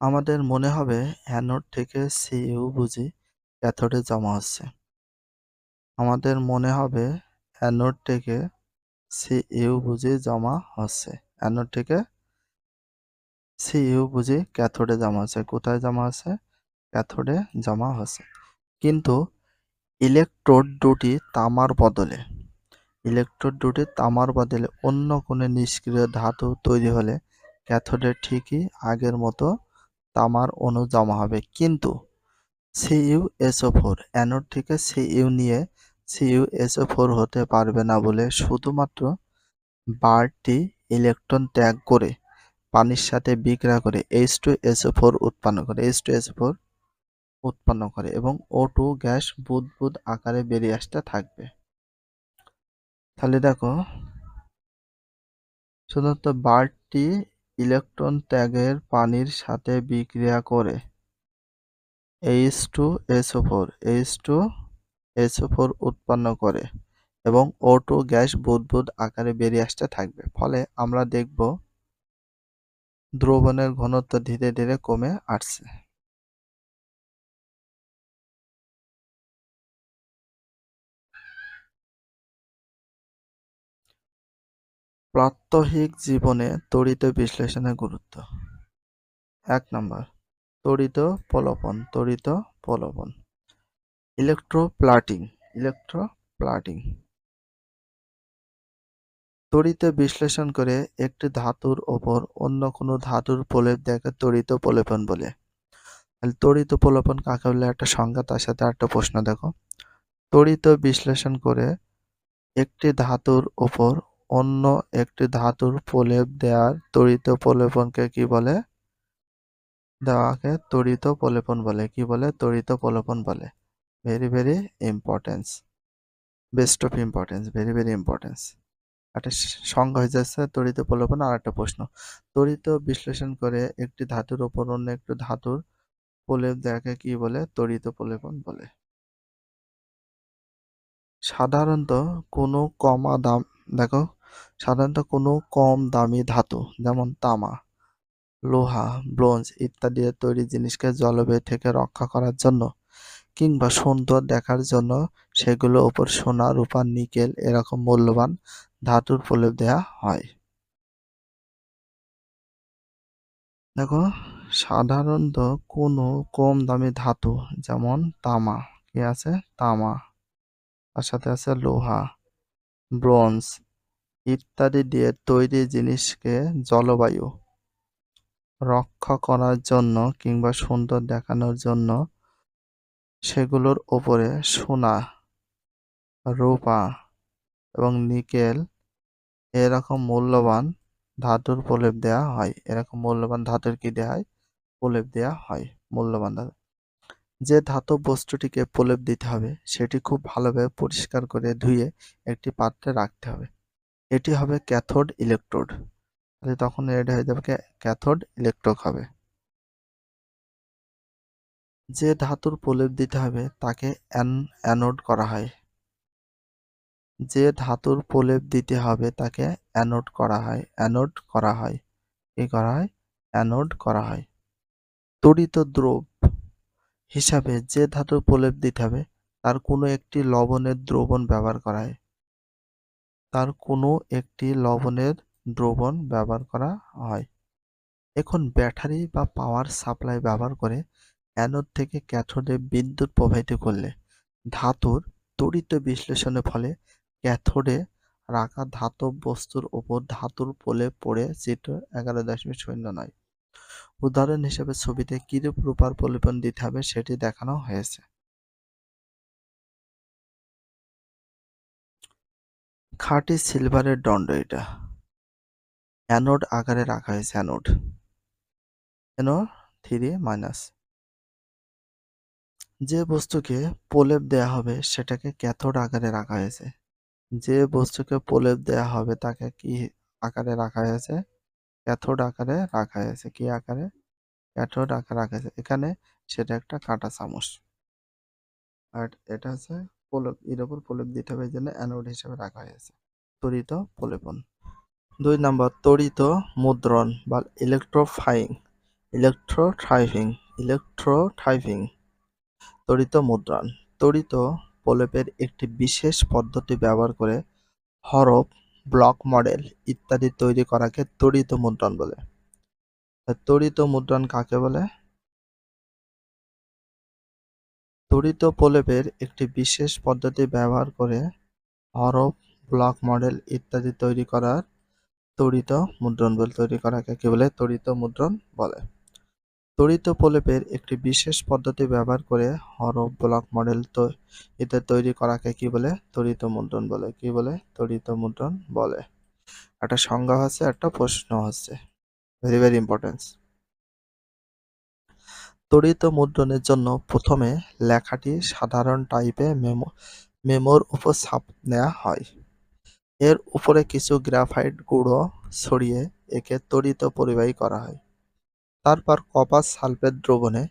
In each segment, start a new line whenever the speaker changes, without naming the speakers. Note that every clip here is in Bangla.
আমাদের মনে হবে অ্যানোড থেকে সিইউ বুঝি ক্যাথোডে জমা হচ্ছে। আমাদের মনে হবে অ্যানোড থেকে সিইউ বুঝি জমা হচ্ছে। অ্যানোড থেকে সিইউ বুঝি ক্যাথোডে জমা হচ্ছে। কোথায় জমা হচ্ছে? ক্যাথোডে জমা হচ্ছে। কিন্তু ইলেকট্রোড দুটি তামার বদলে অন্য কোনো নিষ্ক্রিয় ধাতু তৈরি হলে ক্যাথোডে ঠিকই আগের মতো তামার অণু জমা হবে। কিন্তু CuSO4 অ্যানোড থেকে Cu নিয়ে CuSO4 হতে পারবে না বলে শুধুমাত্র বারটি ইলেকট্রন ত্যাগ করে পানির সাথে বিক্রিয়া করে H2SO4 উৎপন্ন করে এবং O2 গ্যাস বুদবুদ আকারে বেরিয়ে আসতে থাকবে। তাহলে দেখো, শুধুমাত্র বারটি ইলেকট্রন ত্যাগের পানির সাথে বিক্রিয়া করে H2SO4 উৎপন্ন করে এবং O2 গ্যাস বুদবুদ আকারে বেরিয়ে আসতে থাকবে। ফলে আমরা দেখব দ্রবণের ঘনত্ব ধীরে ধীরে কমে আসছে। প্রাত্যহিক জীবনে তড়িৎ বিশ্লেষণের গুরুত্ব। 1 নম্বর, তড়িৎ প্রলোভন। ইলেকট্রোপ্লাটিং। তড়িৎ বিশ্লেষণ করে একটি ধাতুর ওপর অন্য কোনো ধাতুর প্রলেপ দেওয়াকে তড়িৎ প্রলোভন বলে। তাহলে তড়িৎ প্রলোভন কাকে বলে একটা সংজ্ঞা, তার সাথে একটা প্রশ্ন দেখো। তড়িৎ বিশ্লেষণ করে একটি ধাতুর ওপর অন্য একটি ধাতুর প্রলেপ দেওয়ার তড়িৎ প্রলোভনকে কি বলে? দেওয়াকে তড়িৎ প্রলোভন বলে। কি বলে? তড়িৎ প্রলোভন বলে। Very very importance, best of importance, very very importance. একটা সংজ্ঞা হয়ে যাচ্ছে তড়িৎ প্রলোভন। আর একটা প্রশ্ন, তড়িৎ বিশ্লেষণ করে একটি ধাতুর ওপর অন্য একটি ধাতুর প্রলেপ দেওয়াকে কি বলে? তড়িৎ প্রলোভন বলে। সাধারণত কোনো কম দামি ধাতু যেমন তামা, লোহা, ব্রোঞ্জ ইত্যাদি তৈরি জিনিসকে জলবায়ু থেকে রক্ষা করার জন্য কিংবা সুন্দর দেখার জন্য সেগুলোর ওপর সোনা, রূপা, নিকেল এরকম মূল্যবান ধাতুর প্রলেপ দেওয়া হয়। দেখো, সাধারণত কোনো কম দামি ধাতু যেমন তামা, কি আছে? তামা, তার সাথে আছে লোহা, ব্রোঞ্জ ইত্যাদি দিয়ে তৈরি জিনিসকে জলবায়ু রক্ষা করার জন্য কিংবা সুন্দর দেখানোর জন্য সেগুলোর ওপরে সোনা, রূপা এবং নিকেল এরকম মূল্যবান ধাতুর প্রলেপ দেওয়া হয়। এরকম মূল্যবান ধাতুর কি দেওয়া হয়? প্রলেপ দেওয়া হয়। মূল্যবান ধাতু। যে ধাতব বস্তুটিকে প্রলেপ দিতে হবে সেটি খুব ভালোভাবে পরিষ্কার করে ধুয়ে একটি পাত্রে রাখতে হবে। এটি হবে ক্যাথোড ইলেকট্রোড। তখন এটা হয়ে যাবে ক্যাথোড ইলেকট্রোড হবে। যে ধাতুর প্রলেপ দিতে হবে তাকে অ্যানোড করা হয়। যে ধাতুর প্রলেপ দিতে হবে তাকে অ্যানোড করা হয়। কি করা হয়? অ্যানোড করা হয়। তড়িৎ দ্রব হিসাবে যে ধাতুর প্রলেপ দিতে হবে তার কোনো একটি লবণের দ্রবণ ব্যবহার করা হয়। এখন ব্যাটারি বা পাওয়ার সাপ্লাই ব্যবহার করে অ্যানোড থেকে ক্যাথোডে বিদ্যুৎ প্রবাহিত করলে ধাতুর তড়িৎ বিশ্লেষণের ফলে ক্যাথোডে রাখা ধাতব বস্তুর ওপর ধাতুর প্রলেপ পড়ে। চিত্র 11.09। উদাহরণ হিসেবে ছবিতে কিরূপ রূপার প্রলেপন দিতে হবে সেটি দেখানো হয়েছে। খাঁটি সিলভারের দণ্ড এটা। অ্যানোড আকারে রাখা হয়েছে। NO3-। যে বস্তুকে প্রলেপ দেয়া হবে সেটাকে ক্যাথোড আকারে রাখা হয়েছে। যে বস্তুকে প্রলেপ দেয়া হবে তাকে কি আকারে রাখা হয়েছে? ক্যাথোড আকারে রাখা হয়েছে। কি আকারে? ক্যাথোড আকারে রাখা হয়েছে। এখানে সেটা একটা কাঁটা চামচ। আর এটা হচ্ছে প্রলেপ, এর উপর প্রলেপ দিতে হবে, এই জন্য অ্যানোড হিসেবে রাখা হয়েছে। তড়িৎ প্রলেপন। 2 নম্বর, তড়িৎ মুদ্রণ বা ইলেকট্রিফাইং। ইলেকট্রোটাইপিং ইলেকট্রোটাইপিং তড়িৎ মুদ্রণ তড়িৎ প্রলেপের একটি বিশেষ পদ্ধতি ব্যবহার করে হরফ, ব্লক মডেল ইত্যাদি তৈরি করাকে তড়িৎ মুদ্রণ বলে। তড়িৎ মুদ্রণ কাকে বলে? তড়িৎ প্রলেপের একটি বিশেষ পদ্ধতি ব্যবহার করে হরফ, ব্লক মডেল ইত্যাদি তৈরি করার তড়িৎ মুদ্রণ বলে। তৈরি করাকে কি বলে? তড়িৎ মুদ্রণ বলে। তড়িৎ প্রলেপের একটি বিশেষ পদ্ধতি ব্যবহার করে হরফ, ব্লক মডেল ইত্যাদি তৈরি করাকে কি বলে? তড়িৎ মুদ্রণ বলে। কি বলে? তড়িৎ মুদ্রণ বলে। একটা সংজ্ঞা হচ্ছে, একটা প্রশ্ন হচ্ছে, ভেরি ভেরি ইম্পর্টেন্ট। তড়িৎ মুদ্রণের জন্য প্রথমে লেখাটি সাধারণ টাইপে মেমোর উপর ছাপ নেওয়া হয়। এর উপরে কিছু গ্রাফাইট গুঁড়ো ছড়িয়ে একে তড়িৎ পরিবাহী করা হয়। তারপর কপার সালফেট দ্রবণে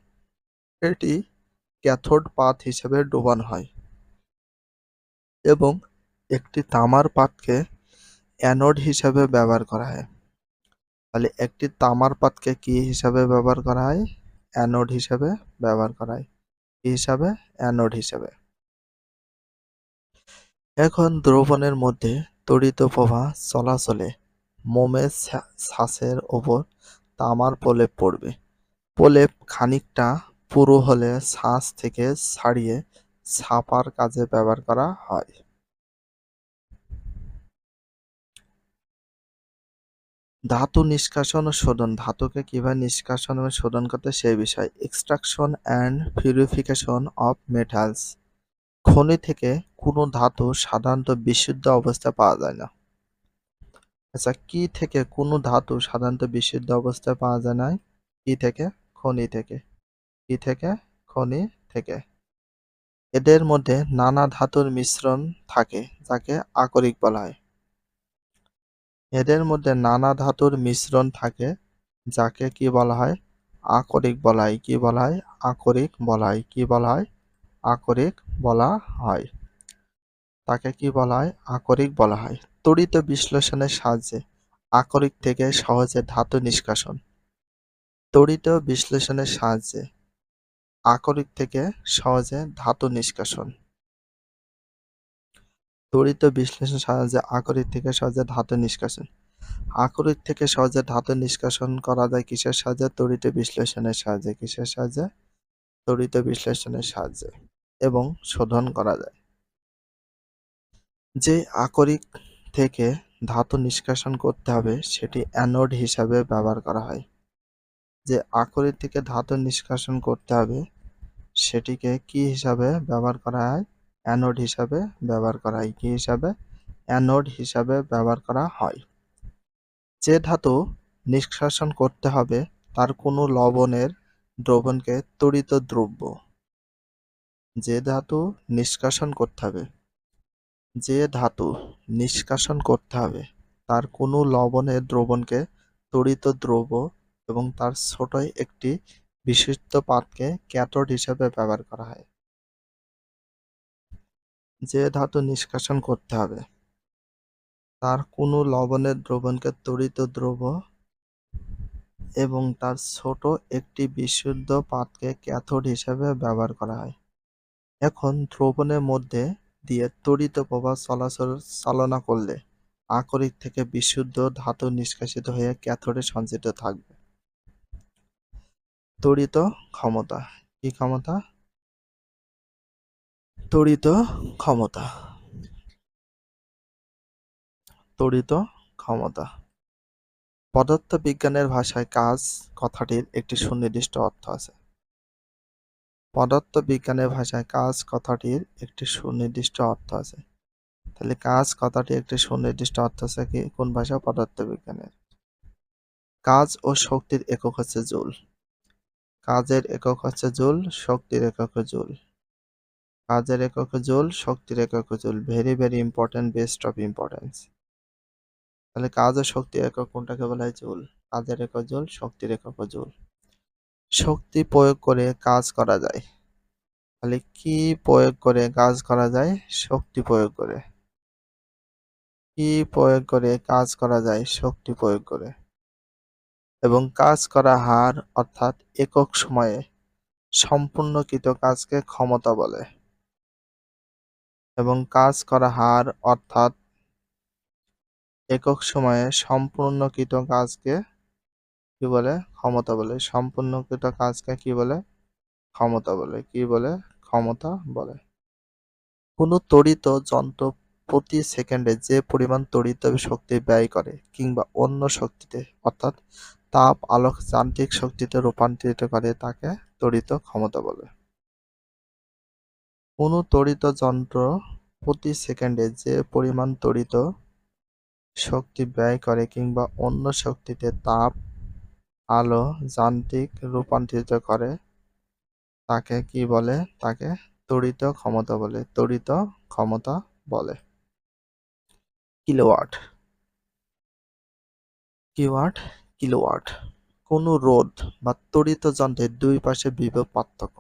এটি ক্যাথোড পাত হিসেবে ডোবানো হয় এবং একটি তামার পাতকে অ্যানোড হিসেবে ব্যবহার করা হয়। তাহলে একটি তামার পাতকে কি হিসাবে ব্যবহার করা হয়? অ্যানোড হিসেবে ব্যবহার করা হয়। কি হিসাবে? অ্যানোড হিসেবে। এখন দ্রবণের মধ্যে তড়িৎ প্রবাহ চলাচলে মোমের ছাঁচের ওপর তামার প্রলেপ পড়বে। প্রলেপ খানিকটা পুরু হলে ছাঁচ থেকে ছাড়িয়ে ছাপার কাজে ব্যবহার করা হয়। ধাতু নিষ্কাশন ও শোধন। ধাতুকে কিভাবে নিষ্কাশন এবং শোধন করতে সেই বিষয়। Extraction and purification of metals. খনি থেকে কোনো ধাতু সাধারণত বিশুদ্ধ অবস্থায় পাওয়া যায় না। আচ্ছা, কি থেকে কোনো ধাতু সাধারণত বিশুদ্ধ অবস্থায় পাওয়া যায় না? কি থেকে? খনি থেকে। কি থেকে? খনি থেকে। এদের মধ্যে নানা ধাতুর মিশ্রণ থাকে যাকে আকরিক বলা হয়। এদের মধ্যে নানা ধাতুর মিশ্রণ থাকে যাকে কি বলা হয়? আকরিক বলা হয়। কি বলা হয়? আকরিক বলা হয়। কি বলা হয়? আকরিক বলা হয়। তাকে কি বলা হয়? আকরিক বলা হয়। তড়িৎ বিশ্লেষণের সাহায্যে আকরিক থেকে সহজে ধাতু নিষ্কাশন। তড়িৎ বিশ্লেষণের সাহায্যে আকরিক থেকে সহজে ধাতু নিষ্কাশন। তড়িৎ বিশ্লেষণের সাহায্যে আকরিক থেকে সহজে ধাতু নিষ্কাশন। আকরিক থেকে সহজে ধাতু নিষ্কাশন করা যায় কিসের সাহায্যে? তড়িৎ বিশ্লেষণের সাহায্যে। কিসের সাহায্যে? তড়িৎ বিশ্লেষণের সাহায্যে। এবং শোধন করা যায়। যে আকরিক থেকে ধাতু নিষ্কাশন করতে হবে সেটি অ্যানোড হিসাবে ব্যবহার করা হয়। যে আকরিক থেকে ধাতু নিষ্কাশন করতে হবে সেটিকে কি হিসাবে ব্যবহার করা হয়? অ্যানোড হিসাবে ব্যবহার করা হয়। কি হিসাবে? অ্যানোড হিসাবে ব্যবহার করা হয়। যে ধাতু নিষ্কাশন করতে হবে তার কোনো লবণের দ্রবণকে তড়িৎ দ্রব্য। যে ধাতু নিষ্কাশন করতে হবে যে ধাতু নিষ্কাশন করতে হবে তার কোনো লবণের দ্রবণকে তড়িৎ দ্রব্য এবং তার ছোট একটি বিশিষ্ট পাতকে ক্যাথোড হিসেবে ব্যবহার করা হয়। যে ধাতু নিষ্কাশন করতে হবে তার কোনো লবণের দ্রবণকে তড়িৎ দ্রব্য এবং তার ছোট একটি বিশুদ্ধ পাতকে ক্যাথোড হিসেবে ব্যবহার করা হয়। এখন দ্রবণের মধ্যে দিয়ে তড়িৎ প্রবাহ চালনা করলে আকরিক থেকে বিশুদ্ধ ধাতু নিষ্কাশিত হয়ে ক্যাথোডে সঞ্চিত থাকবে। তড়িৎ ক্ষমতা। কি ক্ষমতা? তড়িৎ ক্ষমতা। তড়িৎ ক্ষমতা। পদার্থবিজ্ঞানের ভাষায় কাজ কথাটির একটি সুনির্দিষ্ট অর্থ আছে। পদার্থবিজ্ঞানের ভাষায় কাজ কথাটির একটি সুনির্দিষ্ট অর্থ আছে। তাহলে কাজ কথাটির একটি সুনির্দিষ্ট অর্থ আছে কি? কোন ভাষা? পদার্থবিজ্ঞানের। কাজ ও শক্তির একক হচ্ছে জুল। কাজের একক হচ্ছে জুল, শক্তির একক জুল। কাজের একক জুল, শক্তির একক joule. Very very important, best of importance. তাহলে কাজ ও শক্তির একক কোনটাকে বলা হয়? জুল। কাজের একক জুল, শক্তির একক জুল। শক্তি প্রয়োগ করে কাজ করা যায়। তাহলে কি প্রয়োগ করে কাজ করা যায়? শক্তি প্রয়োগ করে। কি প্রয়োগ করে কাজ করা যায়? শক্তি প্রয়োগ করে। এবং কাজ করা হার অর্থাৎ একক সময়ে সম্পূর্ণকৃত কাজকে ক্ষমতা বলে। এবং কাজ করা হার অর্থাৎ একক সময়ে সম্পূর্ণকৃত কাজকে কি বলে? ক্ষমতা বলে। সম্পূর্ণকৃত কাজকে কি বলে? ক্ষমতা বলে। কি বলে? ক্ষমতা বলে। কোনো তড়িৎ যন্ত্র প্রতি সেকেন্ডে যে পরিমাণ তড়িৎ শক্তি ব্যয় করে কিংবা অন্য শক্তিতে অর্থাৎ তাপ, আলো, যান্ত্রিক শক্তিতে রূপান্তরিত করে তাকে তড়িৎ ক্ষমতা বলে। কোনো তড়িৎ যন্ত্র প্রতি সেকেন্ডে যে পরিমাণ তড়িৎ শক্তি ব্যয় করে কিংবা অন্য শক্তিতে তাপ, আলো, যান্ত্রিক রূপান্তরিত করে তাকে কি বলে? তাকে তড়িৎ ক্ষমতা বলে। তড়িৎ ক্ষমতা বলে। কিলোওয়াট। কিওয়াট কিলোওয়াট কোনো রোধ বা তড়িৎ যন্ত্রের দুই পাশে বিভব পার্থক্য।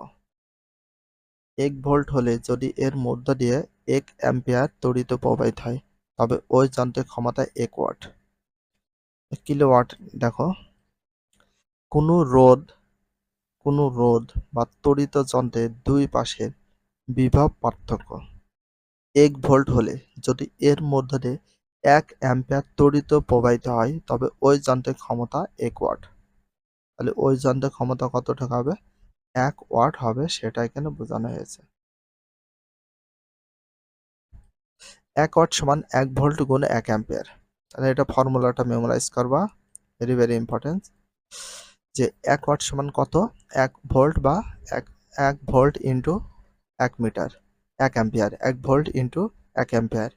1 ভোল্ট হলে যদি এর মধ্য দিয়ে 1 অ্যাম্পিয়ার তড়িৎ প্রবাহিত হয় তবে ওই যন্ত্রের ক্ষমতা 1 ওয়াট। কিলোওয়াট দেখো, কোনো রোধ বা তড়িৎ যন্ত্রের দুই পাশের বিভব পার্থক্য 1 ভোল্ট হলে যদি এর মধ্য দিয়ে 1 অ্যাম্পিয়ার তড়িৎ প্রবাহিত হয় তবে ওই যন্ত্রের ক্ষমতা 1 ওয়াট। তাহলে ওই যন্ত্রের ক্ষমতা কতটুকু হবে? 1 ওয়াট হবে, সেটা এখানে বোঝানো হয়েছে। 1 ওয়াট সমান 1 ভোল্ট গুণ 1 অ্যাম্পিয়ার। তাহলে এটা ফর্মুলাটা মেমোরাইজ করবা, ভেরি ভেরি ইম্পর্টেন্ট। যে 1 ওয়াট সমান কত? 1 ভোল্ট বা 1 volt into 1 metre, 1 ampere, 1 volt into 1 ampere.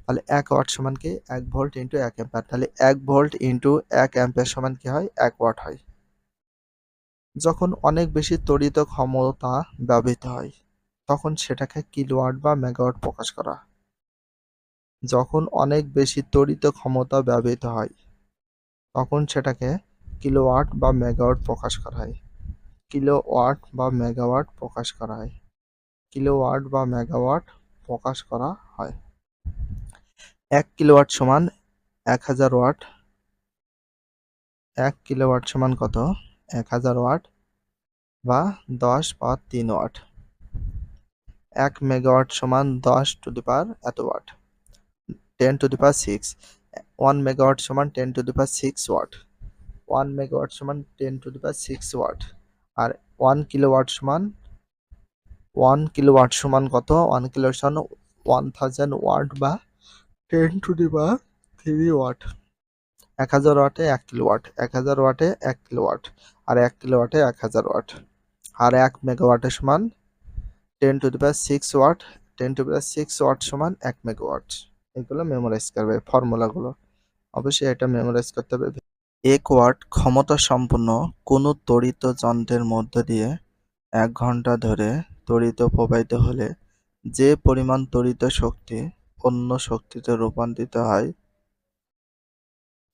তাহলে 1 ওয়াট সমান কি? 1 ভোল্ট ইন্টু 1 অ্যাম্পিয়ার। তাহলে 1 ভোল্ট ইন্টু 1 অ্যাম্পিয়ার সমান কি হয়? 1 ওয়াট হয়। যখন অনেক বেশি তড়িৎ ক্ষমতা ব্যবহৃত হয় তখন সেটাকে কিলোওয়াট বা মেগাওয়াট প্রকাশ করা। যখন অনেক বেশি তড়িৎ ক্ষমতা ব্যবহৃত হয় তখন সেটাকে কিলোওয়াট বা মেগাওয়াট প্রকাশ করা হয়। কিলোওয়াট বা মেগাওয়াট প্রকাশ করা হয়। কিলোওয়াট বা মেগাওয়াট প্রকাশ করা হয়। 1 কিলোওয়াট সমান 1000 ওয়াট। 1 কিলোওয়াট সমান কত? 1000 ওয়াট বা 10 পাওয়ার 3 ওয়াট। 1 মেগাওয়াট সমান 10 টু দি পাওয়ার এত watt, 10 to the power 6। 1 megawatt সমান 10 to the power 6 watt. 1 megawatt সমান 10 টু দি পাওয়ার 6 ওয়াট। আর 1 কিলোওয়াট সমান 1 কিলোওয়াট সমান কত? 1 কিলোওয়াট সমান 1000 ওয়াট বা 10 টু দি পাওয়ার 3 ওয়াট। 1000 ওয়াটে 1 কিলোওয়াট, 1000 ওয়াটে 1 কিলোওয়াট, আর 1 কিলোওয়াটে 1000 ওয়াট। আর 1 মেগাওয়াটের সমান 10 to the power 6 watt, 10 to the power 6 watt সমান 1 মেগাওয়াট। এগুলো মেমোরাইজ করবে ফর্মুলাগুলো, অবশ্যই এটা মেমোরাইজ করতে হবে। 1 ওয়াট ক্ষমতা সম্পন্ন কোনো তড়িৎ যন্ত্রের মধ্য দিয়ে 1 ঘন্টা ধরে তড়িৎ প্রবাহিত হলে যে পরিমাণ তড়িৎ শক্তি অন্য শক্তিতে রূপান্তরিত হয়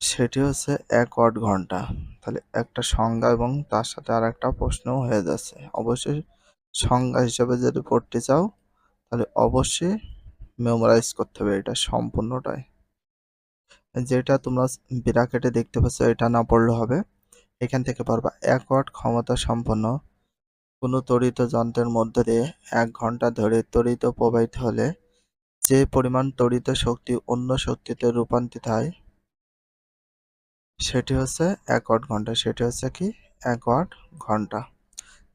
সেটি হচ্ছে 1 ওয়াট ঘন্টা। তাহলে একটা সংজ্ঞা এবং তার সাথে আর একটা প্রশ্নও হয়ে যাচ্ছে। অবশ্যই সংজ্ঞা হিসেবে যদি পড়তে চাও তাহলে অবশ্যই মেমোরাইজ করতে হবে এটা সম্পূর্ণটাই। যেটা তোমরা ব্র্যাকেটে দেখতে পাচ্ছ এটা না পড়লে হবে, এখান থেকে পারবা। 1 ওয়াট ক্ষমতা সম্পন্ন কোনো তড়িৎ যন্ত্রের মধ্য দিয়ে 1 ঘন্টা ধরে তড়িৎ প্রবাহিত হলে যে পরিমাণ তড়িৎ শক্তি অন্য শক্তিতে রূপান্তরিত হয় সেটি হচ্ছে 1 ওয়াট ঘন্টা। সেটি হচ্ছে কি? 1 ওয়াট ঘন্টা।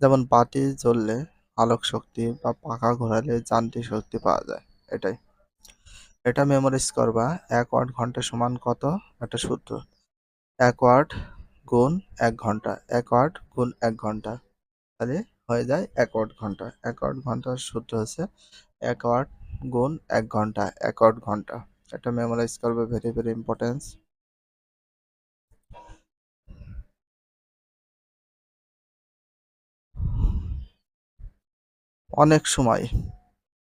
যেমন বাতি জ্বললে আলোক শক্তি বা পাখা ঘোরালে যান্ত্রিক শক্তি পাওয়া যায়, এটাই। এটা মেমোরাইজ করবা। 1 ওয়াট ঘন্টা সমান কত? একটা সূত্র, 1 ওয়াট গুণ 1 ঘন্টা, 1 ওয়াট গুণ 1 ঘন্টা, তাহলে হয়ে যায় 1 ওয়াট ঘন্টা। 1 ওয়াট ঘন্টার সূত্র হচ্ছে 1 ওয়াট গুণ 1 ঘন্টা, 1 ওয়াট ঘন্টা। এটা মেমোরাইজ করবে, ভেরি ভেরি ইম্পর্টেন্স। অনেক সময়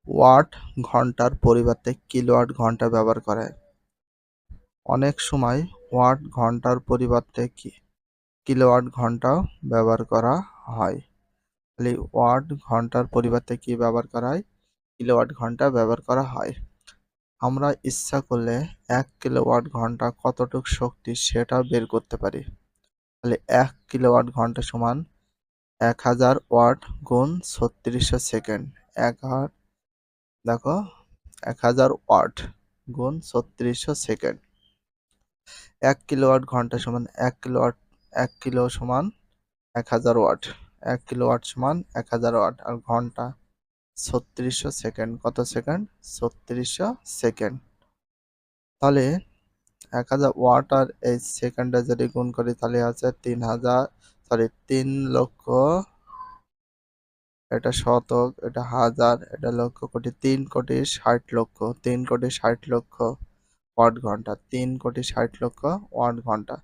ওয়াট ঘন্টার পরিবর্তে কিলোওয়াট ঘন্টা ব্যবহার করে। অনেক সময় ওয়াট ঘন্টার পরিবর্তে কিলোওয়াট ঘন্টাও ব্যবহার করা হয়। তাহলে ওয়াট ঘন্টার পরিবর্তে কি ব্যবহার করা হয়? কিলোওয়াট ঘন্টা ব্যবহার করা হয়। আমরা ইচ্ছা করলে 1 কিলোওয়াট ঘন্টা কতটুকু শক্তি সেটা বের করতে পারি। তাহলে 1 কিলোওয়াট ঘন্টা সমান 1000 ওয়াট গুণ 3600 সেকেন্ড। এক হার দেখো 1000 ওয়াট গুণ 3600 সেকেন্ড। 1 কিলোওয়াট ঘন্টা সমান 1 কিলোওয়াট, 1 কিলো সমান 1000 ওয়াট। 1 কিলোওয়াট সমান 1000 ওয়াট আর ঘন্টা 3600 সেকেন্ড। কত সেকেন্ড? 3600 সেকেন্ড। তাহলে 1000 ওয়াট আর এই সেকেন্ডে যদি গুণ করি তাহলে আছে 3 লক্ষ, এটা শতক, এটা হাজার, এটা লক্ষ, কোটি, 3,60,00,000, 3,60,00,000 ওয়াট ঘন্টা, 3,60,00,000 ওয়াট ঘন্টা।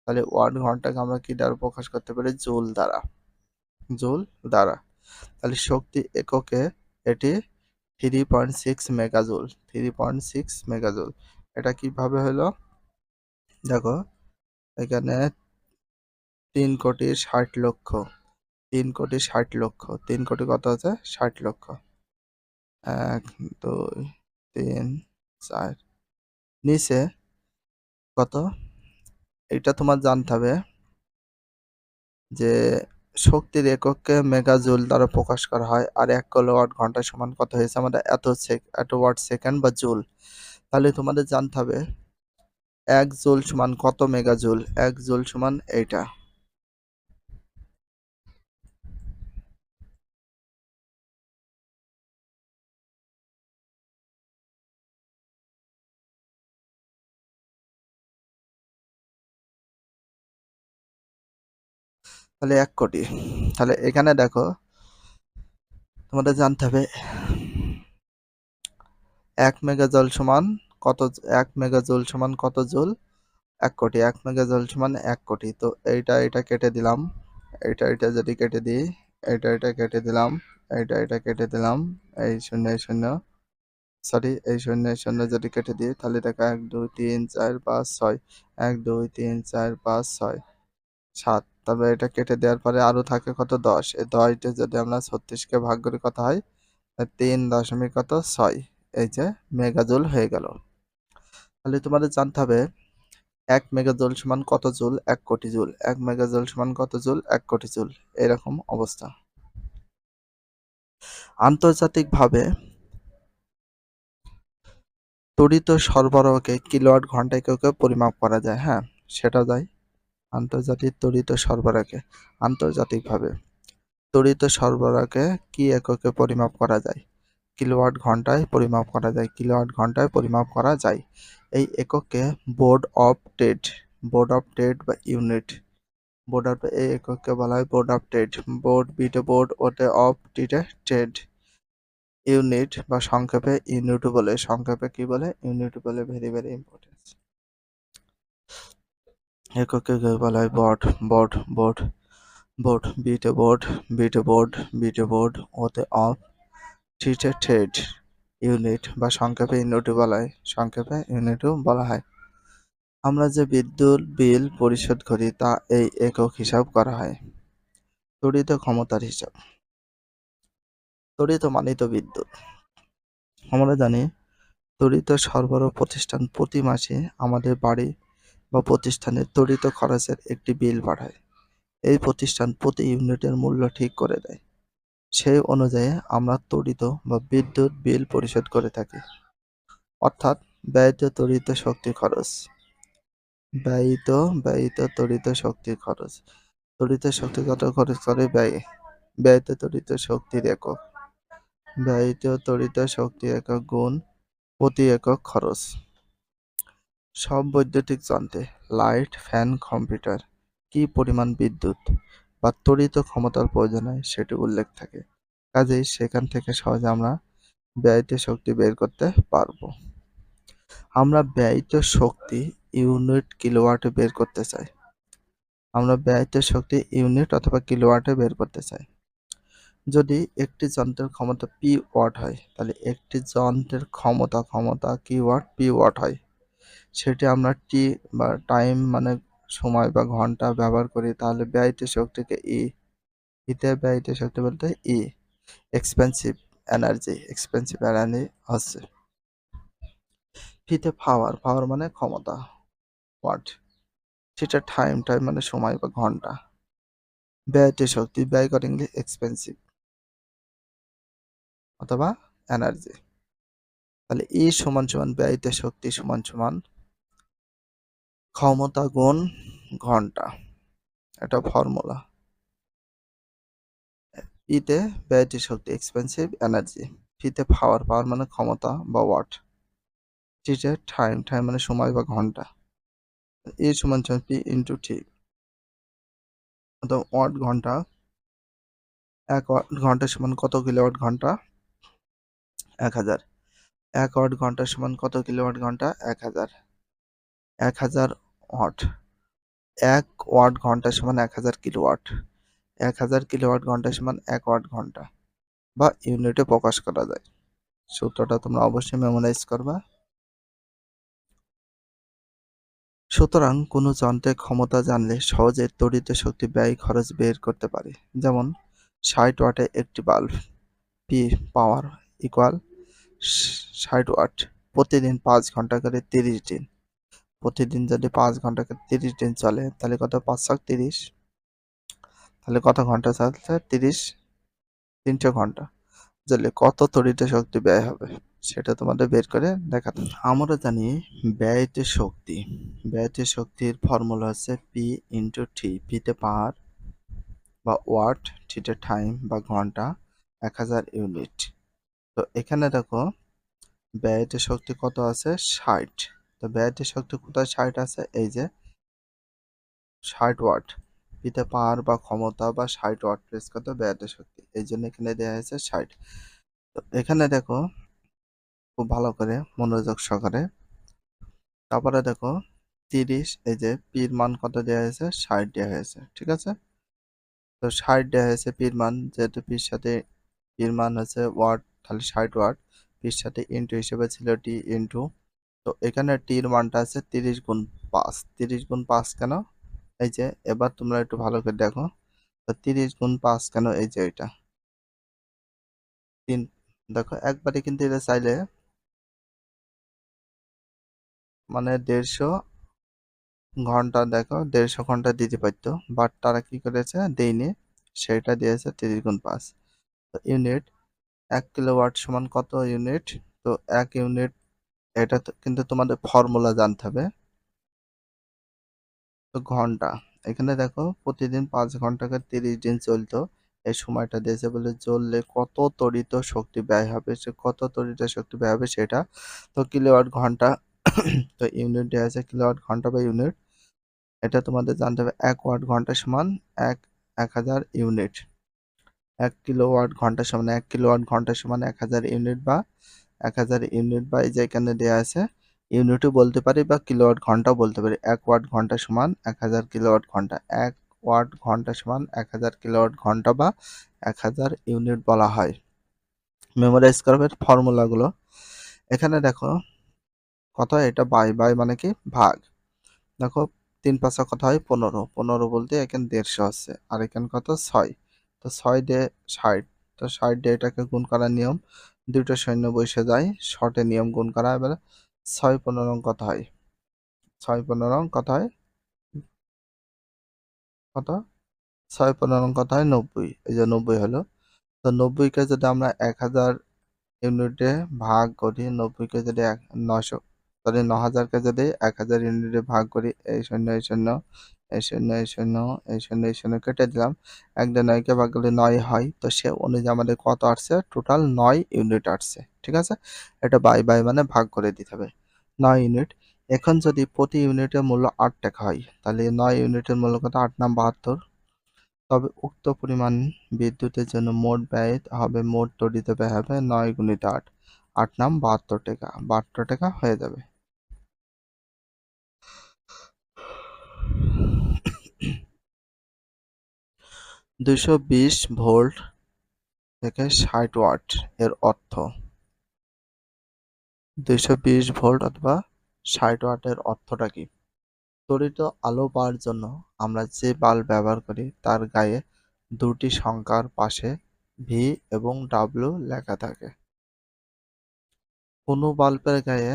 তাহলে ওয়াট ঘন্টাকে আমরা কি দ্বারা প্রকাশ করতে পারি? জুল দ্বারা। জুল দ্বারা। তাহলে শক্তি এককে এটি 3.6 মেগাজুল। 3.6 মেগাজুল। এটা কিভাবে হলো? দেখো এখানে 3,60,00,000, 3,60,00,000, 3 কোটি কত আছে? 60 লক্ষ। 1 2 3 4 নিচে কত? এটা তোমার জানতে হবে যে শক্তির এককে মেগাজুল দ্বারা প্রকাশ করা হয় আর 1 কিলোওয়াট ঘন্টা সমান কত হয়েছে আমাদের? এত ওয়াট সেকেন্ড বা জুল। তাহলে তোমাদের জানতে হবে 1 জুল সমান কত মেগাজুল? 1 জুল সমান এইটা। তাহলে 1 কোটি। তাহলে এখানে দেখো তোমাদের জানতে হবে 1 মেগাজুল সমান কত? 1 মেগাজুল সমান কত জুল? 1 কোটি। 1 মেগাজুল সমান 1 কোটি। তো এটা কেটে দিলাম, এটা যদি কেটে দিই, এটা কেটে দিলাম, এটা কেটে দিলাম, এই শূন্য এই শূন্য, সরি এই শূন্য এই শূন্য যদি কেটে দিই তাহলে দেখো 1 2 3 4 5 6, 1 2 3 4 5 6 7। তবে এটা কেটে দেওয়ার পরে আরো থাকে কত? 10। এই 10 দিয়ে যদি আমরা 36কে ভাগ করি কত হয়? 3 দশমিক কত? 6। এই যে মেগাজুল হয়ে গেল। তাহলে তোমাদের জানতে হবে 1 মেগাজুল সমান কত জুল? 1 কোটি জুল। 1 মেগাজুল সমান কত জুল? 1 কোটি জুল। এরকম অবস্থা। আন্তর্জাতিকভাবে তড়িৎ সরবরাহকে কিলোওয়াট ঘন্টা এককে পরিমাপ করা যায়। হ্যাঁ, সেটা যায়। আন্তর্জাতিক তড়িৎ সরবরাহকে, আন্তর্জাতিকভাবে তড়িৎ সরবরাহকে কি এককে পরিমাপ করা যায়? কিলোওয়াট ঘন্টায় পরিমাপ করা যায়। কিলোওয়াট ঘন্টায় পরিমাপ করা যায়। এই এককে board of trade, board of trade বা ইউনিট, বোর্ড অফ, এই এককে বলা হয় বোর্ড অফ ট্রেড। বোর্ড, বিটে বোর্ড, ওতে অফ, টিতে ট্রেড। ইউনিট বা সংক্ষেপে ইউনিট বলে। সংক্ষেপে কি বলে? ইউনিট বলে। Very very important. এককে বলা হয় বোর্ড, বোর্ড, বোর্ড, বোর্ড, বিটে বোর্ড, বিটে বোর্ড, বিটে বোর্ড, ওতে অফ, টিতে ট্রেড। ইউনিট বা সংক্ষেপে ইউনিট বলা হয়। সংক্ষেপে ইউনিটও বলা হয়। আমরা যে বিদ্যুৎ বিল পরিশোধ করি তা এই একক হিসাব করা হয়। তড়িৎ ক্ষমতার হিসাব। তড়িৎ মানিত বিদ্যুৎ। আমরা জানি তড়িৎ সরবরাহ প্রতিষ্ঠান প্রতি মাসে আমাদের বাড়ি বা প্রতিষ্ঠানের তড়িৎ খরচের একটি বিল পাঠায়। এই প্রতিষ্ঠান প্রতি ইউনিটের মূল্য ঠিক করে দেয়। সেই অনুযায়ী আমরা তড়িৎ বা বিদ্যুৎ বিল পরিশোধ করে থাকি। অর্থাৎ ব্যয়িত তড়িৎ শক্তি খরচ। ব্যয়িত ব্যয়িত তড়িৎ শক্তি খরচ। তড়িৎ শক্তি কত খরচ করে? ব্যয়। ব্যয়িত তড়িৎ শক্তির একক। ব্যয়িত তড়িৎ শক্তি একক গুণ প্রতি একক খরচ। সব বৈদ্যুতিক যন্ত্রে, লাইট, ফ্যান, কম্পিউটার কি পরিমাণ বিদ্যুৎ বা তড়িৎ ক্ষমতার প্রয়োজন হয় সেটি উল্লেখ থাকে। কাজেই সেখান থেকে সহজে আমরা ব্যয়িত শক্তি বের করতে পারবো। আমরা ব্যয়িত শক্তি ইউনিট কিলোওয়াটে বের করতে চাই। আমরা ব্যয়িত শক্তি ইউনিট অথবা কিলোওয়াটে বের করতে চাই। যদি একটি যন্ত্রের ক্ষমতা পি ওয়াট হয় তাহলে একটি যন্ত্রের ক্ষমতা কি ওয়াট? পি ওয়াট হয়। সেটি আমরা টি বা টাইম মানে সময় বা ঘন্টা ব্যবহার করি তাহলে ব্যয়িত শক্তিকে ইতে ব্যয়িত শক্তি বলতে এক্সপেন্সিভ এনার্জি, এক্সপেন্সিভ এনার্জি হচ্ছে। ফিতে পাওয়ার, পাওয়ার মানে ক্ষমতা, ওয়াট। সেটা টাইম মানে সময় বা ঘন্টা। ব্যয়িত শক্তি অ্যাকর্ডিংলি এক্সপেন্সিভ অথবা এনার্জি। তাহলে ই সমান সমান ব্যয়িত শক্তি সমান সমান ক্ষমতা গুণ ঘন্টা। এটা ফর্মুলা। ইতে ব্যয়িত শক্তি এক্সপেন্সিভ এনার্জি, ফিতে পাওয়ার মানে ক্ষমতা বা ওয়াট, টিতে টাইম মানে সময় বা ঘন্টা। ই সমান সমান পি ইন্টু টি অথবা ওয়াট ঘন্টা। 1 ওয়াট ঘন্টা সমান কত কিলোওয়াট ঘন্টা? 1000। 1 ওয়াট ঘন্টা সমান কত কিলোওয়াট ঘন্টা? 1000। 1000 ওয়াট। 1 ওয়াট ঘন্টা সমান 1000 কিলোওয়াট। 1000 কিলোওয়াট ঘন্টা সমান 1 ওয়াট ঘন্টা, বা ইউনিটে প্রকাশ করা যায়। সূত্রটা তোমরা অবশ্যই মেমোরাইজ করবা। সুতরাং কোনো যন্ত্রের ক্ষমতা জানলে সহজে তড়িৎ শক্তি ব্যয় খরচ বের করতে পারি। যেমন 60 ওয়াটে একটি bulb, P power equal 60 watt. প্রতিদিন 5 ঘন্টা করে 30 দিন। প্রতিদিন যদি 5 ঘন্টা করে 30 দিন চলে তাহলে কত? 5 × 30। তাহলে কত ঘন্টা চলছে? 30, 300 ঘন্টা জ্বলে কত তড়িৎ শক্তি ব্যয় হবে সেটা তোমাদের বের করে দেখাতে হবে। আমরা জানি ব্যয়িত শক্তি, ব্যয়িত শক্তির ফর্মুলা হচ্ছে পি ইন্টু টি। পিতে পাওয়ার বা ওয়াট, টিতে টাইম বা ঘন্টা, 1000 ইউনিট। তো এখানে দেখো ব্যয়িত শক্তি কত আছে? 60। তো ব্যয়িত শক্তি কোথায় 60 আছে? এই যে 60 ওয়াট। পিতে পাওয়ার বা ক্ষমতা বা 60 ওয়াট প্রেস কত? ব্যয়িত শক্তি, এই জন্য এখানে দেওয়া হয়েছে 60। তো এখানে দেখো খুব ভালো করে মনোযোগ সহকারে। তারপরে দেখো 30, এই যে পির মান কত দেওয়া হয়েছে? 60 দেওয়া হয়েছে, ঠিক আছে? তো 60 দেওয়া হয়েছে পির মান, যেহেতু পির সাথে পির মান হচ্ছে ওয়াট, তাহলে 60 ওয়াট। পির সাথে ইন্টু হিসেবে ছিল টি ইন্টু। তো এখানে টির মানটা আছে 30 গুণ 5। 30 গুণ 5 কেন? এই যে এবার তোমরা একটু ভালো করে দেখো, তো 30 গুণ 5 কেন? এই যে এটা 3। দেখো একবারে কিন্তু এটা চাইলে মানে 150 ঘন্টা, দেখো 150 ঘন্টা দিতে পারতো, বাট তারা কি করেছে? দেয়নি, সেটা দিয়েছে 30 গুণ 5। তো ইউনিট 1 কিলোওয়াট সমান কত ইউনিট? তো 1 ইউনিট, এটা কিন্তু তোমাদের ফর্মুলা জানতে হবে। তো ঘন্টা, এখানে দেখো প্রতিদিন 5 ঘন্টা করে 30 দিন চলতো, এই সময়টা দিয়েছে বলে জ্বললে কত তড়িৎ শক্তি ব্যয় হবে, সে কত তড়িৎ শক্তি ব্যয় হবে সেটা। তো কিলোওয়াট ঘন্টা তো ইউনিট দেওয়া আছে কিলোওয়াট ঘন্টা বা ইউনিট। এটা তোমাদের জানতে হবে 1 ওয়াট ঘন্টা সমান 1000 ইউনিট। 1 কিলোওয়াট ঘন্টা সমান 1 কিলোওয়াট ঘন্টা সমান 1000 ইউনিট, বা 1000 ইউনিট, বা এই যে এখানে দেওয়া আছে ইউনিটও বলতে পারি বা কিলোওয়াট ঘন্টাও বলতে পারি। 1 ওয়াট ঘন্টা সমান 1000 কিলোওয়াট ঘন্টা। 1 ওয়াট ঘন্টা সমান 1000 কিলোওয়াট ঘন্টা বা 1000 ইউনিট বলা হয়। মেমোরাইজ করবে ফর্মুলাগুলো। এখানে দেখো কত? এটা বাই মানে কি? ভাগ। দেখো 3 × 5 কত হয়? 15। 15 বলতে এখানে 150 আছে, আর এখানে কত? 6। তো 6 দিয়ে 60। তো 60 দিয়ে এটাকে গুণ করার নিয়ম, দুটো শূন্য বসে যায়, শর্টের নিয়ম গুণ করা। এবার 6 × 15 কত হয়? 6 × 15 কত হয়? কত? 6 × 15 কত হয়? 90। এই যে 90 হলো। তো 90 কে যদি আমরা 1000 ইউনিটে ভাগ করি, 90 কে যদি 900, সরি 9000 কে যদি 1000 ইউনিটে ভাগ করি, এই শূন্য এই শূন্য এই শূন্য এই শূন্য এই শূন্য এই শূন্য কেটে দিলাম, 1 দিয়ে 9 কে ভাগ করলে 9 হয়। তো সে অনুযায়ী আমাদের কত আসছে? টোটাল 9 ইউনিট আসছে, ঠিক আছে? এটা বাই মানে ভাগ করে দিতে হবে। 9 ইউনিট। এখন যদি প্রতি ইউনিটের মূল্য 8 টাকা হয়, তাহলে 9 ইউনিটের মূল্য কত? 8 নাম 72। তবে উক্ত পরিমাণ বিদ্যুতের জন্য মোট ব্যয় হবে, মোট তড়িৎ ব্যয় হবে 9 × 8। 8 নাম 72 টাকা। 72 টাকা হয়ে যাবে। 220 ভোল্ট থেকে 60 ওয়াট এর অর্থ, 220 ভোল্ট অথবা 60 ওয়াটের অর্থটা কি? তড়িৎ আলো পাওয়ার জন্য আমরা যে বাল্ব ব্যবহার করি তার গায়ে দুটি সংখ্যার পাশে ভি এবং ডাব্লিউ লেখা থাকে। কোনো বাল্বের গায়ে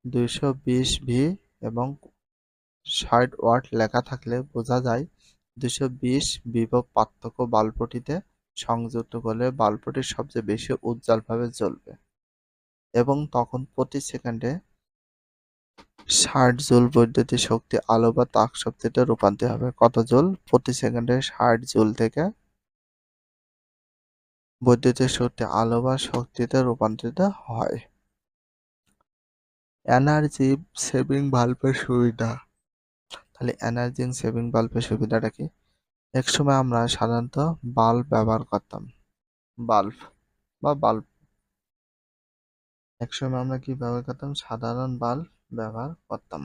220 ভি এবং 60 ওয়াট লেখা থাকলে বোঝা যায় 220 বিভব পার্থক্য বাল্বটিতে সংযুক্ত করলে বাল্বটি সবচেয়ে বেশি উজ্জ্বলভাবে জ্বলবে এবং তখন প্রতি সেকেন্ডে 60 জুল বৈদ্যুতিক শক্তি আলো বা তাপ শক্তিতে রূপান্তরিত হবে। কত জুল? প্রতি সেকেন্ডে 60 জুল থেকে বৈদ্যুতিক শক্তি আলো বা শক্তিতে রূপান্তরিত হয়। এনার্জি সেভিং বাল্বের সুবিধা। তাহলে এনার্জি সেভিং বাল্বের সুবিধাটা কি? একসময় আমরা সাধারণত বাল্ব ব্যবহার করতাম। বাল্ব বা বাল্ব একসময় আমরা কি ব্যবহার করতাম? সাধারণ বাল্ব ব্যবহার করতাম।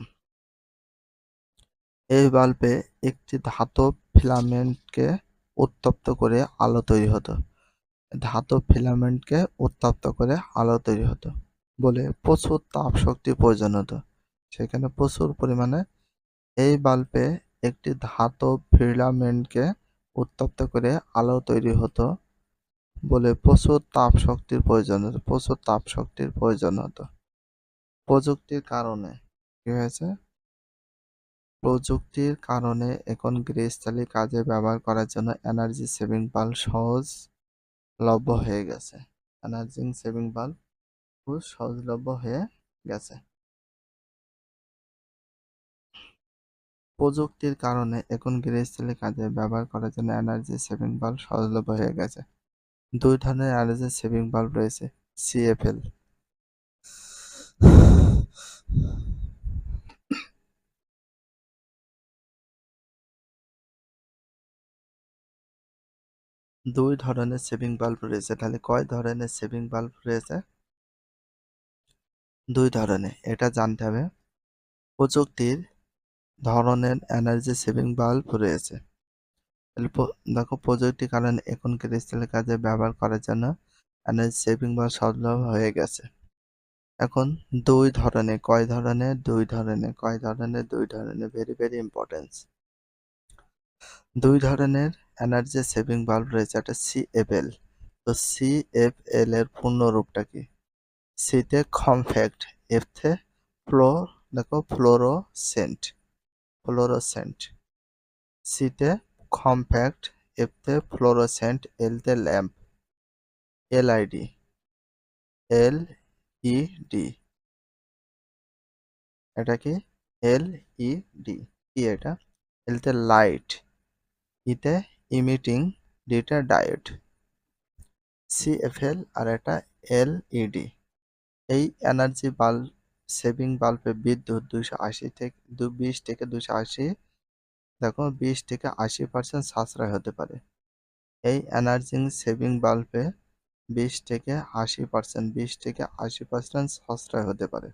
এই বাল্বে একটি ধাতব ফিলামেন্টকে উত্তপ্ত করে আলো তৈরি হতো। ধাতব ফিলামেন্টকে উত্তপ্ত করে আলো তৈরি হতো বলে প্রচুর তাপ শক্তির প্রয়োজন হতো। সেখানে প্রচুর পরিমাণে এই বাল্বে একটি ধাতব ফিলামেন্টকে উত্তপ্ত করে আলো তৈরি হতো বলে প্রচুর তাপ শক্তির প্রয়োজন হতো। প্রচুর তাপ শক্তির প্রয়োজন হতো। প্রযুক্তির কারণে কি হয়েছে? প্রযুক্তির কারণে এখন গৃহস্থালী কাজে ব্যবহার করার জন্য এনার্জি সেভিং বাল্ব সহজলভ্য হয়ে গেছে। এনার্জি সেভিং বাল্ব খুব সহজলভ্য হয়ে গেছে। প্রযুক্তির কারণে এখন গৃহস্থালী কাজে ব্যবহার করার জন্য এনার্জি সেভিং বাল্ব সহজলভ্য হয়ে গেছে। দুই ধরনের এনার্জি সেভিং বাল্ব রয়েছে। সিএফএল দুই ধরনের সেভিং বাল্ব রয়েছে। তাহলে কয় ধরনের সেভিং বাল্ব রয়েছে? দুই ধরনের। এটা জানতে হবে। প্রযুক্তির ধরনের এনার্জি সেভিং বাল্ব রয়েছে। তাহলে দেখো প্রযুক্তির কারণে এখন গৃহস্থলী কাজে ব্যবহার করার জন্য এনার্জি সেভিং বাল্ব সহজলভ্য হয়ে গেছে। এখন দুই ধরনের। কয় ধরনের? দুই ধরনের। কয় ধরনের? দুই ধরনের। Very very important. দুই ধরনের এনার্জি সেভিং বাল্ব রয়েছে। একটা সিএফএল। তো সিএফএল এর পূর্ণ রূপটা কি? সিতে কমপ্যাক্ট, এফতে ফ্লোরোসেন্ট। ফ্লোরোসেন্ট। সিতে কমপ্যাক্ট, এফতে ফ্লোরোসেন্ট, এলতে ল্যাম্প। এলআইডি। এলইডি। এটা কি? এলইডি। কি এটা? এলতে লাইট, ইতে ইমিটিং, ডিতে ডায়োড। সিএফএল আর এটা এলইডি। এই এনার্জি বাল্ব সেভিং বাল্বে বিদ্যুৎ 20 থেকে 280, দেখো 20 থেকে 80% সাশ্রয় হতে পারে। এই এনার্জি সেভিং বাল্বে 20 থেকে 80% সাশ্রয় হতে পারে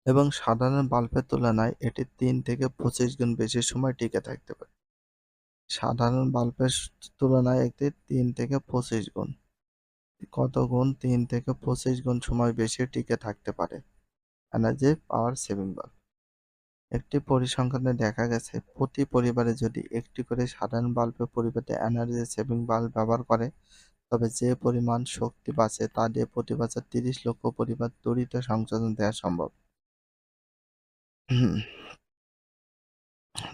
এবং সাধারণ বাল্বের তুলনায় এটি 3 থেকে 25 গুণ বেশি সময় টিকে থাকতে পারে। সাধারণ বাল্বের তুলনায় এটি 3 থেকে 25 গুণ। কত গুণ? 3 থেকে 25 গুণ সময় বেশি টিকে থাকতে পারে এনার্জি পাওয়ার সেভিং বাল্ব। একটি পরিসংখ্যানে দেখা গেছে প্রতি পরিবারে যদি একটি করে সাধারণ বাল্বের পরিবর্তে এনার্জি সেভিং বাল্ব ব্যবহার করে তবে যে পরিমাণ শক্তি বাঁচে তা দিয়ে প্রতি বছর 30 লক্ষ পরিবার তড়িৎ সংযোজন দেওয়া সম্ভব।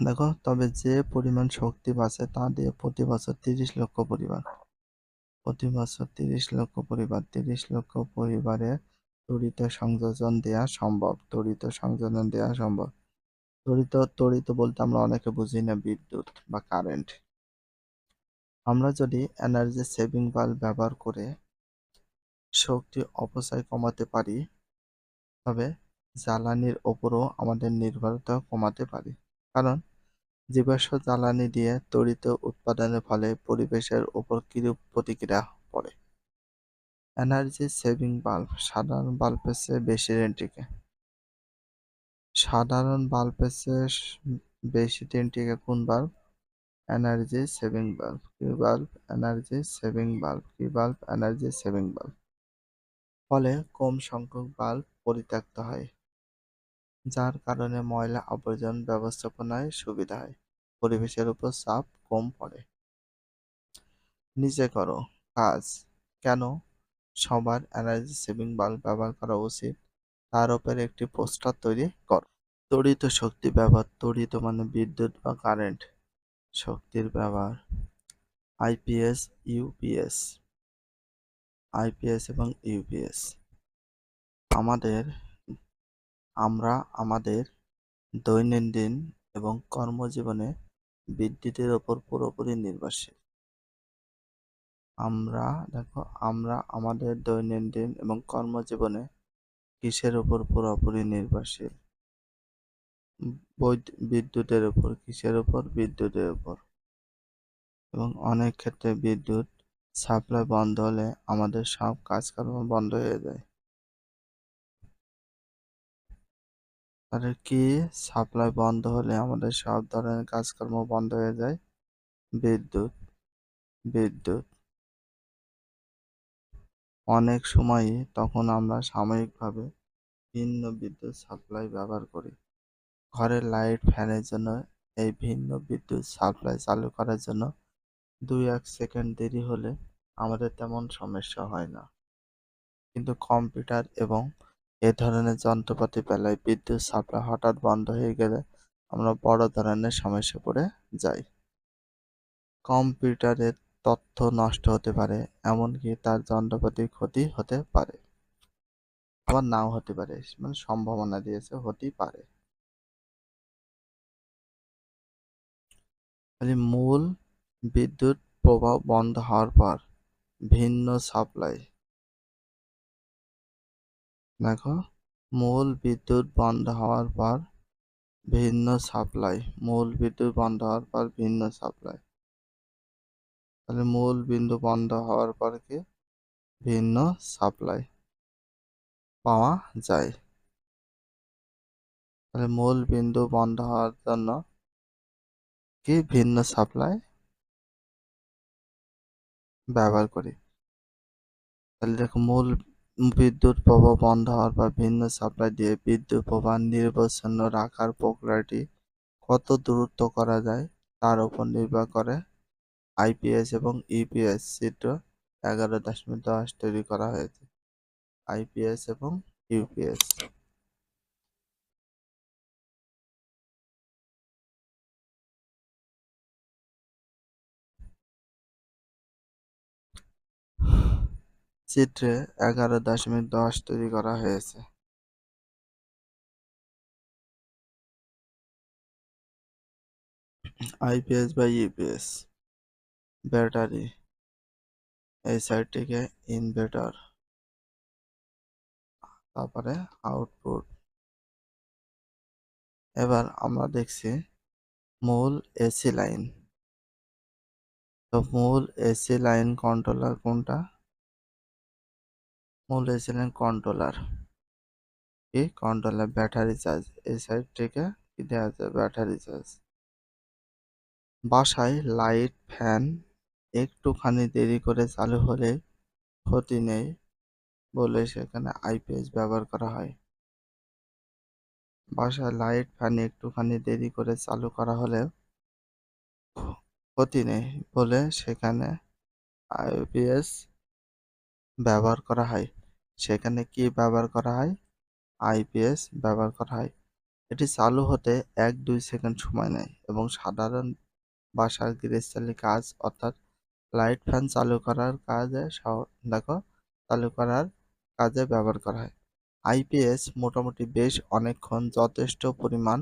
দেখো, তবে যে পরিমাণ শক্তি বাঁচে তা দিয়ে প্রতি বছর 30 লক্ষ পরিবার, প্রতি বছর 30 লক্ষ পরিবার, 30 লক্ষ পরিবারে তড়িৎ সংযোজন দেওয়া সম্ভব। তড়িৎ সংযোজন দেওয়া সম্ভব। তড়িৎ বলতে আমরা অনেকে বুঝি না বিদ্যুৎ বা কারেন্ট। আমরা যদি এনার্জি সেভিং বাল্ব ব্যবহার করে শক্তি অপচয় কমাতে পারি তবে জ্বালানির ওপরও আমাদের নির্ভরতা কমাতে পারি। কারণ জীবাশ্ম জ্বালানি দিয়ে তড়িৎ উৎপাদনের ফলে পরিবেশের ওপর কিরূপ প্রতিক্রিয়া পড়ে। এনার্জি সেভিং বাল্ব সাধারণ বাল্বের চেয়ে বেশি দিন টিকে। সাধারণ বাল্বের চেয়ে বেশি দিন টিকে কোন বাল্ব? Energy saving bulb. কি বাল্ব? Energy saving bulb. কি বাল্ব? Energy saving bulb. ফলে কম সংখ্যক বাল্ব পরিত্যক্ত হয়, যার কারণে ময়লা আবর্জনা ব্যবস্থাপনায় সুবিধা হয়, পরিবেশের উপর চাপ কম পড়ে। নিজে করো কাজ। কেন সবার এনার্জি সেভিং বাল্ব ব্যবহার করা উচিত তার উপর একটি পোস্টার তৈরি করো। তড়িৎ শক্তি ব্যবহার, তড়িৎ মানে বিদ্যুৎ বা কারেন্ট, শক্তির ব্যবহার। আইপিএস, ইউপিএস, আইপিএস এবং ইউপিএস আমরা আমাদের দৈনন্দিন এবং কর্মজীবনে বিদ্যুতের ওপর পুরোপুরি নির্ভরশীল। আমরা আমাদের দৈনন্দিন এবং কর্মজীবনে কিসের উপর পুরোপুরি নির্ভরশীল? বিদ্যুতের উপর। কিসের উপর? বিদ্যুতের উপর। এবং অনেক ক্ষেত্রে বিদ্যুৎ সাপ্লাই বন্ধ হলে আমাদের সব কাজকর্ম বন্ধ হয়ে যায়। তাহলে কি সাপ্লাই বন্ধ হলে আমাদের সব ধরনের কাজকর্ম বন্ধ হয়ে যায়? বিদ্যুৎ। বিদ্যুৎ। অনেক সময়ই তখন আমরা সাময়িকভাবে ভিন্ন বিদ্যুৎ সাপ্লাই ব্যবহার করি। ঘরের লাইট, ফ্যানের জন্য এই ভিন্ন বিদ্যুৎ সাপ্লাই চালু করার জন্য 2-1 সেকেন্ড দেরি হলে আমাদের তেমন সমস্যা হয় না। কিন্তু কম্পিউটার এবং এ ধরনের যন্ত্রপাতির বেলায় বিদ্যুৎ সাপ্লাই হঠাৎ বন্ধ হয়ে গেলে আমরা বড় ধরনের সমস্যায় পড়ে যাই। কম্পিউটারের তথ্য নষ্ট হতে পারে, এমনকি তার যন্ত্রপাতির ক্ষতি হতে পারে, আবার নাও হতে পারে, মানে সম্ভাবনা দিয়েছে হতেই পারে। মূল বিদ্যুৎ প্রবাহ বন্ধ হওয়ার পর ভিন্ন সাপ্লাই। দেখো, মূল বিদ্যুৎ বন্ধ হওয়ার পর ভিন্ন সাপ্লাই। মূল বিদ্যুৎ বন্ধ হওয়ার পর ভিন্ন সাপ্লাই। তাহলে মূল বিন্দু বন্ধ হওয়ার পর কি ভিন্ন সাপ্লাই পাওয়া যায়। তাহলে মূল বিন্দু বন্ধ হওয়ার জন্য কি ভিন্ন সাপ্লাই ব্যবহার করি। তাহলে দেখো, মূল বিদ্যুৎ প্রবাহ বন্ধ হওয়ার পর ভিন্ন সাপ্লাই দিয়ে বিদ্যুৎ প্রবাহ নিরবচ্ছিন্ন রাখার প্রক্রিয়াটি কত দূরত্ব করা যায় তার উপর নির্ভর করে আইপিএস এবং ইউপিএস চিত্র 11.10 তৈরি করা হয়েছে। আইপিএস এবং ইউপিএস। চিত্রে 11.10 তৈরি করা হয়েছে। আইপিএস বা ইউপিএস। ব্যাটারি, এই সাইডটিকে ইনভার্টার, তারপরে আউটপুট। এবার আমরা দেখছি মূল এসি লাইন। তো মূল এসি লাইন কন্ট্রোলার কোনটা? মূল এসি লাইন কন্ট্রোলার। কি কন্ট্রোলার? Battery charge. এই সাইড থেকে কি দেওয়া আছে? Battery charge. বাসায় লাইট, ফ্যান একটুখানি দেরি করে চালু হলে ক্ষতি নেই বলে সেখানে আইপিএস ব্যবহার করা হয়। বাসায় লাইট, ফ্যান একটুখানি দেরি করে চালু করা হলে ক্ষতি নেই বলে সেখানে আইপিএস ব্যবহার করা হয়। সেখানে কি ব্যবহার করা হয়? আইপিএস ব্যবহার করা হয়। এটি চালু হতে 1-2 সেকেন্ড সময় নেয় এবং সাধারণ বাসার গৃহস্থালী কাজ অর্থাৎ লাইট, ফ্যান চালু করার কাজে চালু করার কাজে ব্যবহার করা হয়। আইপিএস মোটামুটি বেশ অনেকক্ষণ যথেষ্ট পরিমাণ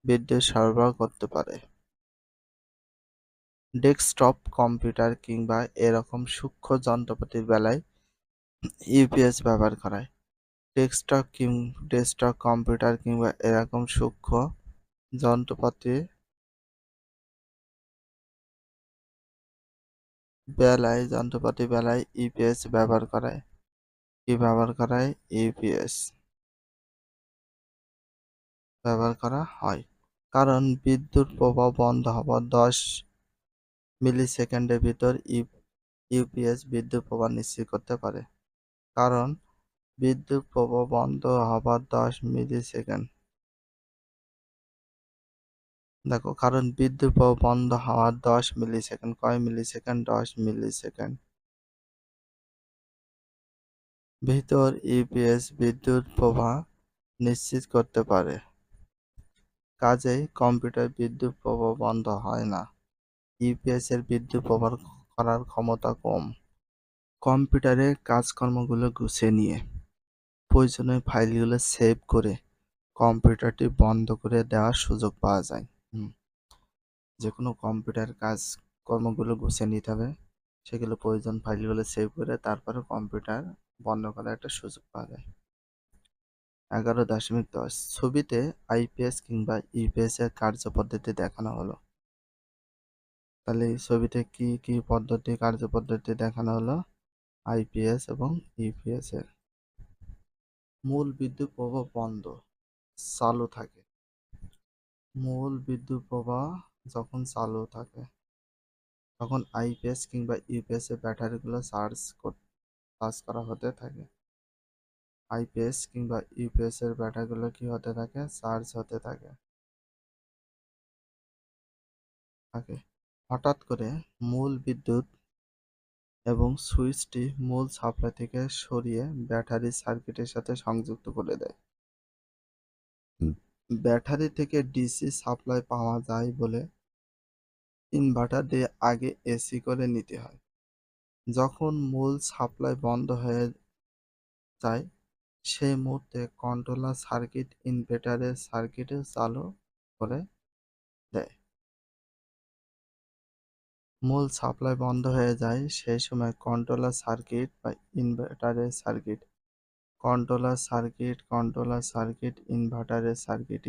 বিদ্যুৎ সরবরাহ করতে পারে। ডেস্কটপ কম্পিউটার কিংবা এরকম সূক্ষ্ম যন্ত্রপাতির বেলায় ইউপিএস ব্যবহার করা হয়। ডেস্কটপ কম্পিউটার কিংবা এরকম সূক্ষ্ম যন্ত্রপাতির বেলায় ইউপিএস ব্যবহার করায়। কি ব্যবহার করায়? ইউপিএস ব্যবহার করা হয়। কারণ বিদ্যুৎ প্রবাহ বন্ধ হওয়ার 10 মিলিসেকেন্ডের ভিতর ইউপিএস বিদ্যুৎ প্রবাহ নিশ্চিত করতে পারে। কারণ বিদ্যুৎ প্রবাহ বন্ধ হবার 10 মিলিসেকেন্ড। দেখো, কারণ বিদ্যুৎ প্রবাহ বন্ধ হওয়ার 10 মিলিসেকেন্ড। কয় মিলিসেকেন্ড? 10 মিলিসেকেন্ড ভিতর ইউপিএস বিদ্যুৎ প্রবাহ নিশ্চিত করতে পারে। কাজেই কম্পিউটার বিদ্যুৎ প্রবাহ বন্ধ হয় না। ইউপিএস এর বিদ্যুৎ ব্যবহার করার ক্ষমতা কম। কম্পিউটারে কাজকর্মগুলো গুছিয়ে নিয়ে প্রয়োজনীয় ফাইলগুলো সেভ করে কম্পিউটারটি বন্ধ করে দেওয়ার সুযোগ পাওয়া যায়। যেকোনো কম্পিউটার কাজকর্মগুলো গুছিয়ে নিতে হবে, সেগুলো প্রয়োজন ফাইলগুলো সেভ করে তারপরে কম্পিউটার বন্ধ করার একটা সুযোগ পাওয়া যায়। 11.10 ছবিতে আইপিএস কিংবা ইউপিএস এর কার্যপদ্ধতি দেখানো হলো। তাহলে এই ছবিতে কি কি কার্যপদ্ধতি দেখানো হলো? আইপিএস এবং ইউপিএস এর। মূল বিদ্যুৎ প্রবাহ বন্ধ চালু থাকে। মূল বিদ্যুৎ প্রবাহ যখন চালু থাকে তখন আইপিএস কিংবা ইউপিএস এর ব্যাটারিগুলো চার্জ করা হতে থাকে। আইপিএস কিংবা ইউপিএস এর ব্যাটারিগুলো কি হতে থাকে? চার্জ হতে থাকে। হঠাৎ করে মূল বিদ্যুৎ এবং সুইচটি মূল সাপ্লাই থেকে সরিয়ে ব্যাটারি সার্কিটের সাথে সংযুক্ত করে দেয়। ব্যাটারি থেকে ডিসি সাপ্লাই পাওয়া যায় বলে ইনভার্টার দিয়ে আগে এসি করে নিতে হয়। যখন মূল সাপ্লাই বন্ধ হয়ে যায় সেই মুহূর্তে কন্ট্রোলার সার্কিট ইনভার্টারের সার্কিটে চালু করে দেয়। মূল সাপ্লাই বন্ধ হয়ে যায় সেই সময় কন্ট্রোলার সার্কিট বা ইনভার্টারের সার্কিট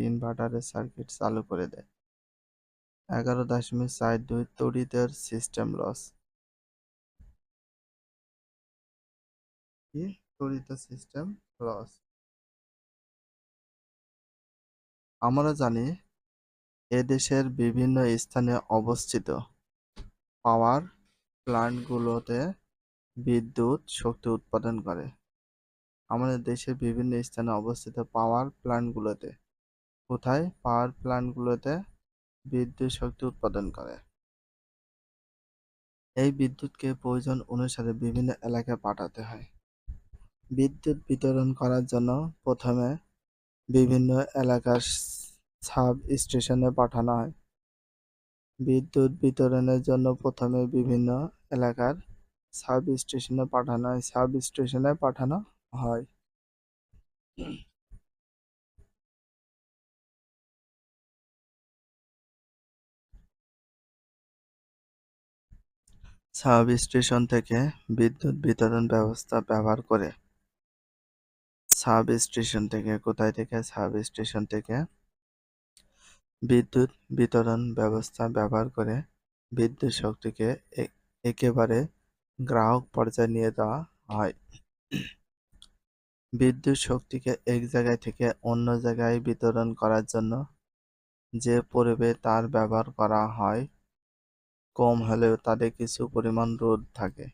ইনভার্টারের সার্কিট চালু করে দেয়। 11.42 তড়িতের সিস্টেম লস। কি? তড়িৎ সিস্টেম লস। আমরা জানি এদেশের বিভিন্ন স্থানে অবস্থিত পাওয়ার প্ল্যান্টগুলোতে বিদ্যুৎ শক্তি উৎপাদন করে। আমাদের দেশের বিভিন্ন স্থানে অবস্থিত পাওয়ার প্ল্যান্টগুলোতে কোথায়? পাওয়ার প্ল্যান্টগুলোতে বিদ্যুৎ শক্তি উৎপাদন করে। এই বিদ্যুৎকে প্রয়োজন অনুসারে বিভিন্ন এলাকায় পাঠাতে হয়। বিদ্যুৎ বিতরণ করার জন্য প্রথমে বিভিন্ন এলাকার সাব স্টেশনে পাঠানো হয়। বিদ্যুৎ বিতরণের জন্য প্রথমে বিভিন্ন এলাকার সাব স্টেশনে পাঠানো হয়। সাব স্টেশন থেকে বিদ্যুৎ বিতরণ ব্যবস্থা ব্যবহার করে সাব স্টেশন থেকে বিদ্যুৎ বিতরণ ব্যবস্থা ব্যবহার করে বিদ্যুৎ শক্তিকে একেবারে গ্রাহক পর্যায়ে নিয়ে যাওয়া হয়। বিদ্যুৎ শক্তিকে এক জায়গা থেকে অন্য জায়গায় বিতরণ করার জন্য যে পরিবেশ তার ব্যবহার করা হয় কম হলেও তাতে কিছু পরিমাণ রোধ থাকে।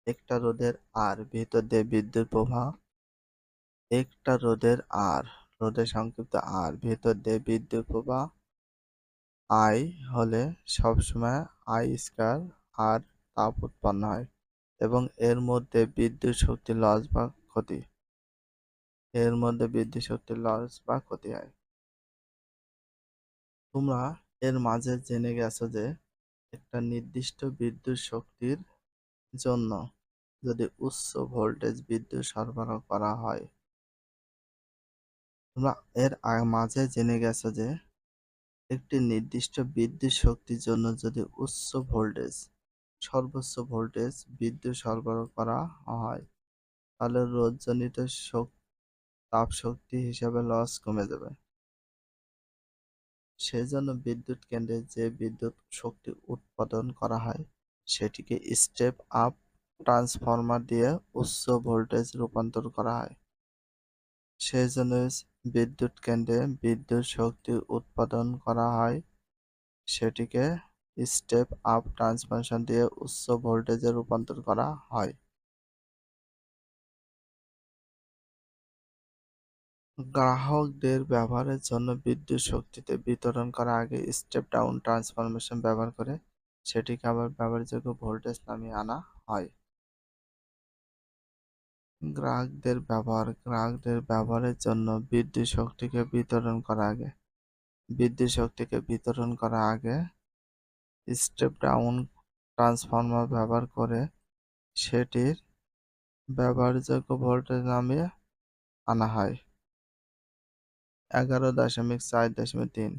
একটা রোধের আর ভিতর দিয়ে বিদ্যুৎ প্রবাহ একটা রোধের আর রোধের সংক্ষিপ্ত আর ভিতর দিয়ে বিদ্যুৎ প্রবাহ আই হলে সবসময় আই স্কয়ার আর তাপ উৎপন্ন হয় এবং এর মধ্যে বিদ্যুৎ শক্তি লস বা ক্ষতি হয়। তোমরা এর মাঝে জেনে গেছো যে একটা নির্দিষ্ট বিদ্যুৎ শক্তির জন্য যদি উচ্চ ভোল্টেজ বিদ্যুৎ সরবরাহ করা হয়, তোমরা এর মাঝে জেনে গেছো যে একটি নির্দিষ্ট বিদ্যুৎ শক্তির জন্য যদি সর্বোচ্চ ভোল্টেজ বিদ্যুৎ সরবরাহ করা হয় তাহলে রোধজনিত তাপ শক্তি হিসাবে লস কমে যাবে। সেজন্য বিদ্যুৎ কেন্দ্রে যে বিদ্যুৎ শক্তি উৎপাদন করা হয় সেটিকে স্টেপ আপ ট্রান্সফরমার দিয়ে উচ্চ ভোল্টেজ রূপান্তর করা হয়। সেজন্য বিদ্যুৎ কেন্দ্রে বিদ্যুৎ শক্তি উৎপাদন করা হয় সেটিকে স্টেপ আপ ট্রান্সফরমার দিয়ে উচ্চ ভোল্টেজে রূপান্তর করা হয়। গ্রাহকদের ব্যবহারের জন্য বিদ্যুৎ শক্তিতে বিতরণ করার আগে স্টেপ ডাউন ট্রান্সফরমেশন ব্যবহার করে সেটিকে আবার ব্যবহারযোগ্য ভোল্টেজ নামিয়ে আনা হয়। গ্রাহকদের ব্যবহারের জন্য বিদ্যুৎ শক্তিকে বিতরণ করা আগে স্টেপ ডাউন ট্রান্সফরমার ব্যবহার করে সেটির ব্যবহারযোগ্য ভোল্টেজ নামিয়ে আনা হয়। 11.4.3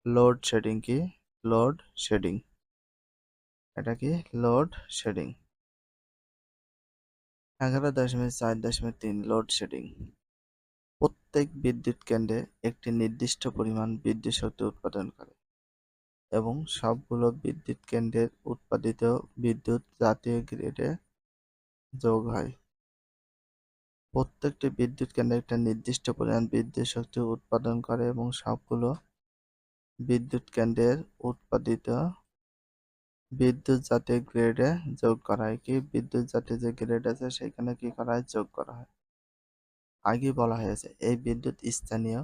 লোড শেডিং কি? Load shedding. এটা কি? Load shedding. 11.4.3 load shedding. প্রত্যেক বিদ্যুৎ কেন্দ্রে একটি নির্দিষ্ট পরিমাণ বিদ্যুৎ শক্তি উৎপাদন করে এবং সবগুলো বিদ্যুৎ কেন্দ্রের উৎপাদিত বিদ্যুৎ জাতীয় গ্রিডে যোগ হয়। প্রত্যেকটি বিদ্যুৎ কেন্দ্র একটা নির্দিষ্ট পরিমাণ বিদ্যুৎ শক্তি উৎপাদন করে এবং সবগুলো বিদ্যুৎ কেন্দ্রের উৎপাদিত বিদ্যুৎ জাতীয় গ্রিডে যোগ করা হয়। কি? বিদ্যুৎ জাতীয় যে গ্রিড আছে সেখানে কি করা হয়? যোগ করা হয়। আগে বলা হয়েছে এই বিদ্যুৎ স্থানীয়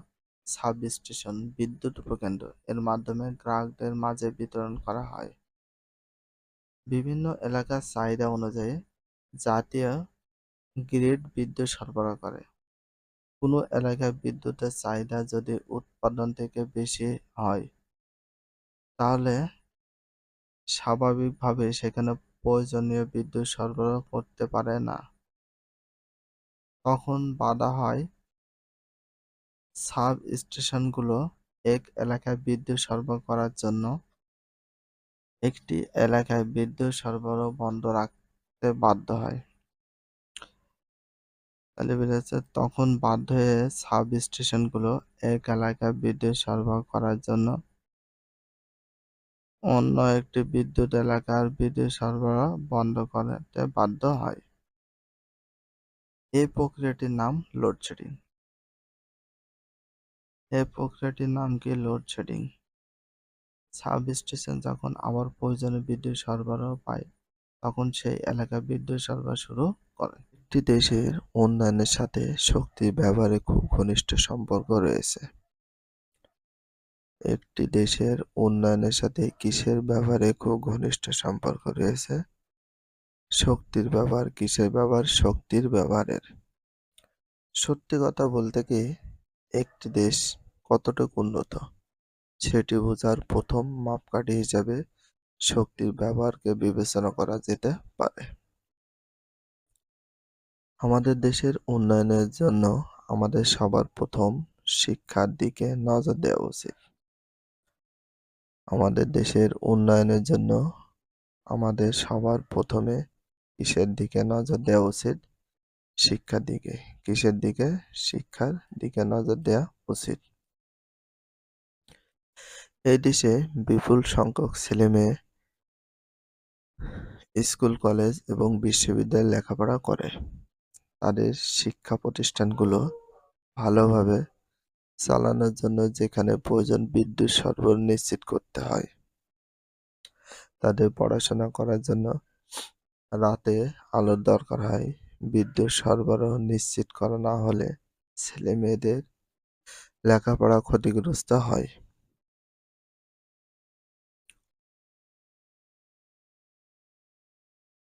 সাবস্টেশন বিদ্যুৎ উপকেন্দ্র এর মাধ্যমে গ্রাহকদের মাঝে বিতরণ করা হয়। বিভিন্ন এলাকার চাহিদা অনুযায়ী জাতীয় গ্রিড বিদ্যুৎ সরবরাহ করে। কোনো এলাকায় বিদ্যুতের চাহিদা যদি উৎপাদন থেকে বেশি হয় তাহলে স্বাভাবিকভাবে সেখানে প্রয়োজনীয় বিদ্যুৎ সরবরাহ করতে পারে না। তখন বাধা হয় সাব স্টেশনগুলো এক এলাকায় বিদ্যুৎ সরবরাহ করার জন্য একটি এলাকায় বিদ্যুৎ সরবরাহ বন্ধ রাখতে বাধ্য হয়। তাহলে বোঝাচ্ছে তখন বাধ্য হয়ে সাব স্টেশনগুলো এক এলাকায় বিদ্যুৎ সরবরাহ করার জন্য অন্য একটি বিদ্যুৎ এলাকার বিদ্যুৎ সরবরাহ বন্ধ করতে বাধ্য হয়। এই প্রক্রিয়াটির নাম লোডশেডিং। এই প্রক্রিয়াটির নাম কি? লোডশেডিং। সাব স্টেশন যখন আবার প্রয়োজনীয় বিদ্যুৎ সরবরাহ পায় তখন সেই এলাকায় বিদ্যুৎ সরবরাহ শুরু করে। একটি দেশের উন্নয়নের সাথে শক্তি ব্যবহারে খুব ঘনিষ্ঠ সম্পর্ক রয়েছে। একটি দেশের উন্নয়নের সাথে কিসের ব্যবহারে খুব ঘনিষ্ঠ সম্পর্ক রয়েছে? শক্তির ব্যবহার। কিসের ব্যবহার? শক্তির ব্যবহারের। সত্যি কথা বলতে কি একটি দেশ কতটুকু উন্নত সেটি বোঝার প্রথম মাপকাঠি হিসেবে শক্তির ব্যবহারকে বিবেচনা করা যেতে পারে। আমাদের দেশের উন্নয়নের জন্য আমাদের সবার প্রথম শিক্ষার দিকে নজর দেওয়া উচিত। আমাদের দেশের উন্নয়নের জন্য আমাদের সবার প্রথমে কিসের দিকে নজর দেওয়া উচিত? শিক্ষার দিকে। কিসের দিকে? শিক্ষার দিকে নজর দেওয়া উচিত। এই দেশে বিপুল সংখ্যক ছেলেমেয়ে স্কুল, কলেজ এবং বিশ্ববিদ্যালয়ে লেখাপড়া করে। তাদের শিক্ষা প্রতিষ্ঠানগুলো ভালোভাবে চালানোর জন্য যেখানে প্রয়োজন বিদ্যুৎ সরবরাহ নিশ্চিত করতে হয়। তাদের পড়াশোনা করার জন্য রাতে আলোর দরকার হয়। বিদ্যুৎ সরবরাহ নিশ্চিত করা না হলে ছেলেমেয়েদের লেখাপড়া ক্ষতিগ্রস্ত হয়।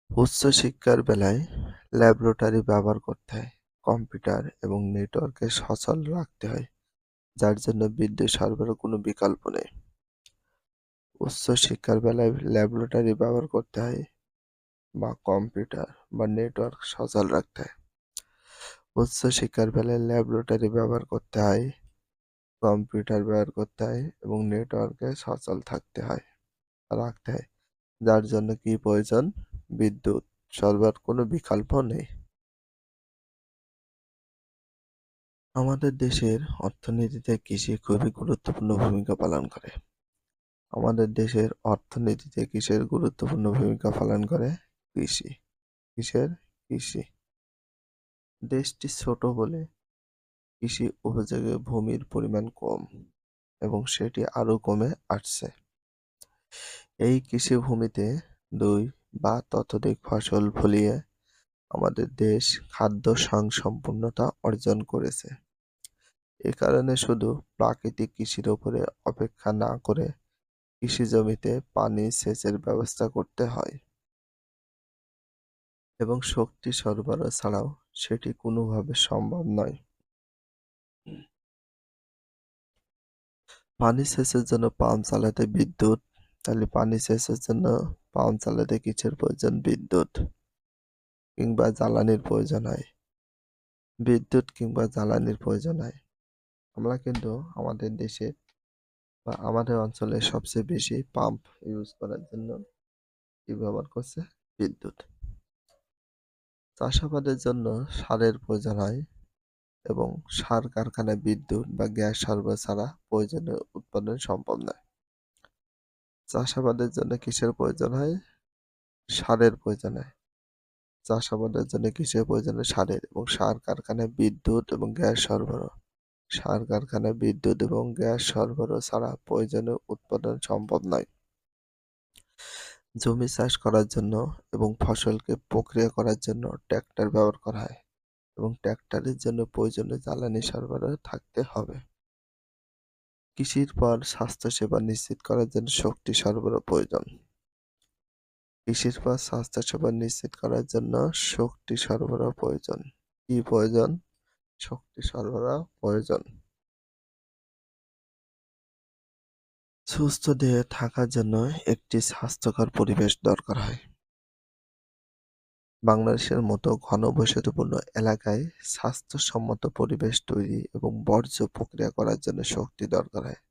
উচ্চশিক্ষার বেলায় ল্যাবরেটরি ব্যবহার করতে হয়। কম্পিউটার এবং নেটওয়ার্ককে সচল রাখতে হয়, যার জন্য বিদ্যুৎ সরবরাহের কোনো বিকল্প নেই। উচ্চশিক্ষার বেলায় ল্যাবরেটরি ব্যবহার করতে হয় বা কম্পিউটার বা নেটওয়ার্ক সচল রাখতে হয়। উচ্চশিক্ষার বেলায় ল্যাবরেটরি ব্যবহার করতে হয়, কম্পিউটার ব্যবহার করতে হয় এবং নেটওয়ার্কে সচল রাখতে হয়, যার জন্য কি প্রয়োজন? বিদ্যুৎ সরবরাহের কোনো বিকল্প নেই। আমাদের দেশের অর্থনীতিতে কৃষি খুবই গুরুত্বপূর্ণ ভূমিকা পালন করে। আমাদের দেশের অর্থনীতিতে কিসের গুরুত্বপূর্ণ ভূমিকা পালন করে? কৃষি। কিসের? কৃষি। দেশটি ছোট বলে কৃষি উপযোগী ভূমির পরিমাণ কম এবং সেটি আরো কমে আসছে। এই কৃষি ভূমিতে 2 বা ততোধিক ফসল ফলিয়ে আমাদের দেশ খাদ্য স্বয়ংসম্পূর্ণতা অর্জন করেছে। এ কারণে শুধু প্রাকৃতিক কৃষির উপরে অপেক্ষা না করে কৃষি জমিতে পানি সেচের ব্যবস্থা করতে হয়। এবং শক্তি সরবরাহ ছাড়াও সেটি কোনোভাবে সম্ভব নয়। পানি সেচের জন্য পাম্প চালাতে বিদ্যুৎ, তাহলে পানি সেচের জন্য পাম্প চালাতে কিসের প্রয়োজন? বিদ্যুৎ কিংবা জ্বালানির প্রয়োজন হয়। বিদ্যুৎ কিংবা জ্বালানির প্রয়োজন হয়। আমরা কিন্তু আমাদের দেশে বা আমাদের অঞ্চলে সবচেয়ে বেশি পাম্প ইউজ করার জন্য কি ব্যবহার করছে? বিদ্যুৎ। চাষাবাদের জন্য সারের প্রয়োজন হয় এবং সার কারখানায় বিদ্যুৎ বা গ্যাস সরবরাহ ছাড়া প্রয়োজনীয় উৎপাদন সম্ভব নয়। চাষাবাদের জন্য কিসের প্রয়োজন হয়? সারের প্রয়োজন হয়। চাষাবাদের জন্য কিসের প্রয়োজন হয়? সারের। এবং সার কারখানায় বিদ্যুৎ এবং গ্যাস সরবরাহ। সার কারখানায় বিদ্যুৎ এবং গ্যাস সরবরাহ ছাড়া প্রয়োজনীয় উৎপাদন সম্ভব নয়। জমি চাষ করার জন্য এবং ফসলকে প্রক্রিয়া করার জন্য ট্রাক্টর ব্যবহার করা হয় এবং ট্রাক্টরের জন্য প্রয়োজনীয় জ্বালানি সরবরাহ থাকতে হবে। কৃষির পর স্বাস্থ্যসেবা নিশ্চিত করার জন্য শক্তি সরবরাহ প্রয়োজন। কৃষির পর স্বাস্থ্যসেবা নিশ্চিত করার জন্য শক্তি সরবরাহ প্রয়োজন। কি প্রয়োজন? শক্তি সরবরাহ প্রয়োজন। সুস্থ দেহে থাকার জন্য একটি স্বাস্থ্যকর পরিবেশ দরকার হয়। বাংলাদেশের মতো ঘনবসতিপূর্ণ এলাকায় স্বাস্থ্যসম্মত পরিবেশ তৈরি এবং বর্জ্য প্রক্রিয়া করার জন্য শক্তি দরকার হয়।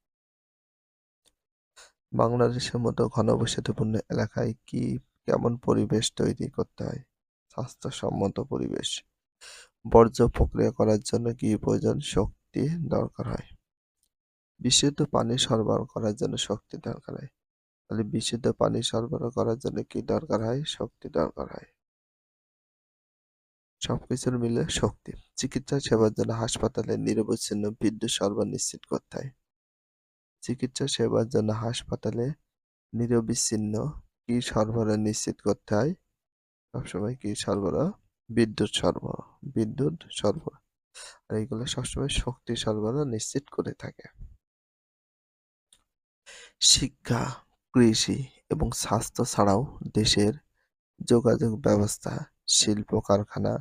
বাংলাদেশের মতো ঘনবসতিপূর্ণ এলাকায় কেমন পরিবেশ তৈরি করতে হয়? স্বাস্থ্যসম্মত পরিবেশ। বর্জ্য প্রক্রিয়া করার জন্য কি প্রয়োজন? শক্তি দরকার হয়। বিশুদ্ধ পানি সরবরাহ করার জন্য শক্তি দরকার হয়। তাহলে বিশুদ্ধ পানি সরবরাহ করার জন্য কি দরকার হয়? শক্তি দরকার হয়। সবকিছুর মিলে শক্তি। চিকিৎসা সেবার জন্য হাসপাতালে নিরবচ্ছিন্ন বিদ্যুৎ সরবরাহ নিশ্চিত করতে হয়। চিকিৎসা সেবার জন্য হাসপাতালে নিরবিচ্ছিন্ন কি সরবরাহ নিশ্চিত করতে হয়? সবসময় কি সরবরাহ? বিদ্যুৎ সরবরাহ। বিদ্যুৎ সরবরাহ। আর এইগুলো সবসময় শক্তি সরবরাহ নিশ্চিত করে থাকে। শিক্ষা, কৃষি এবং স্বাস্থ্য ছাড়াও দেশের যোগাযোগ ব্যবস্থা, শিল্প কারখানা,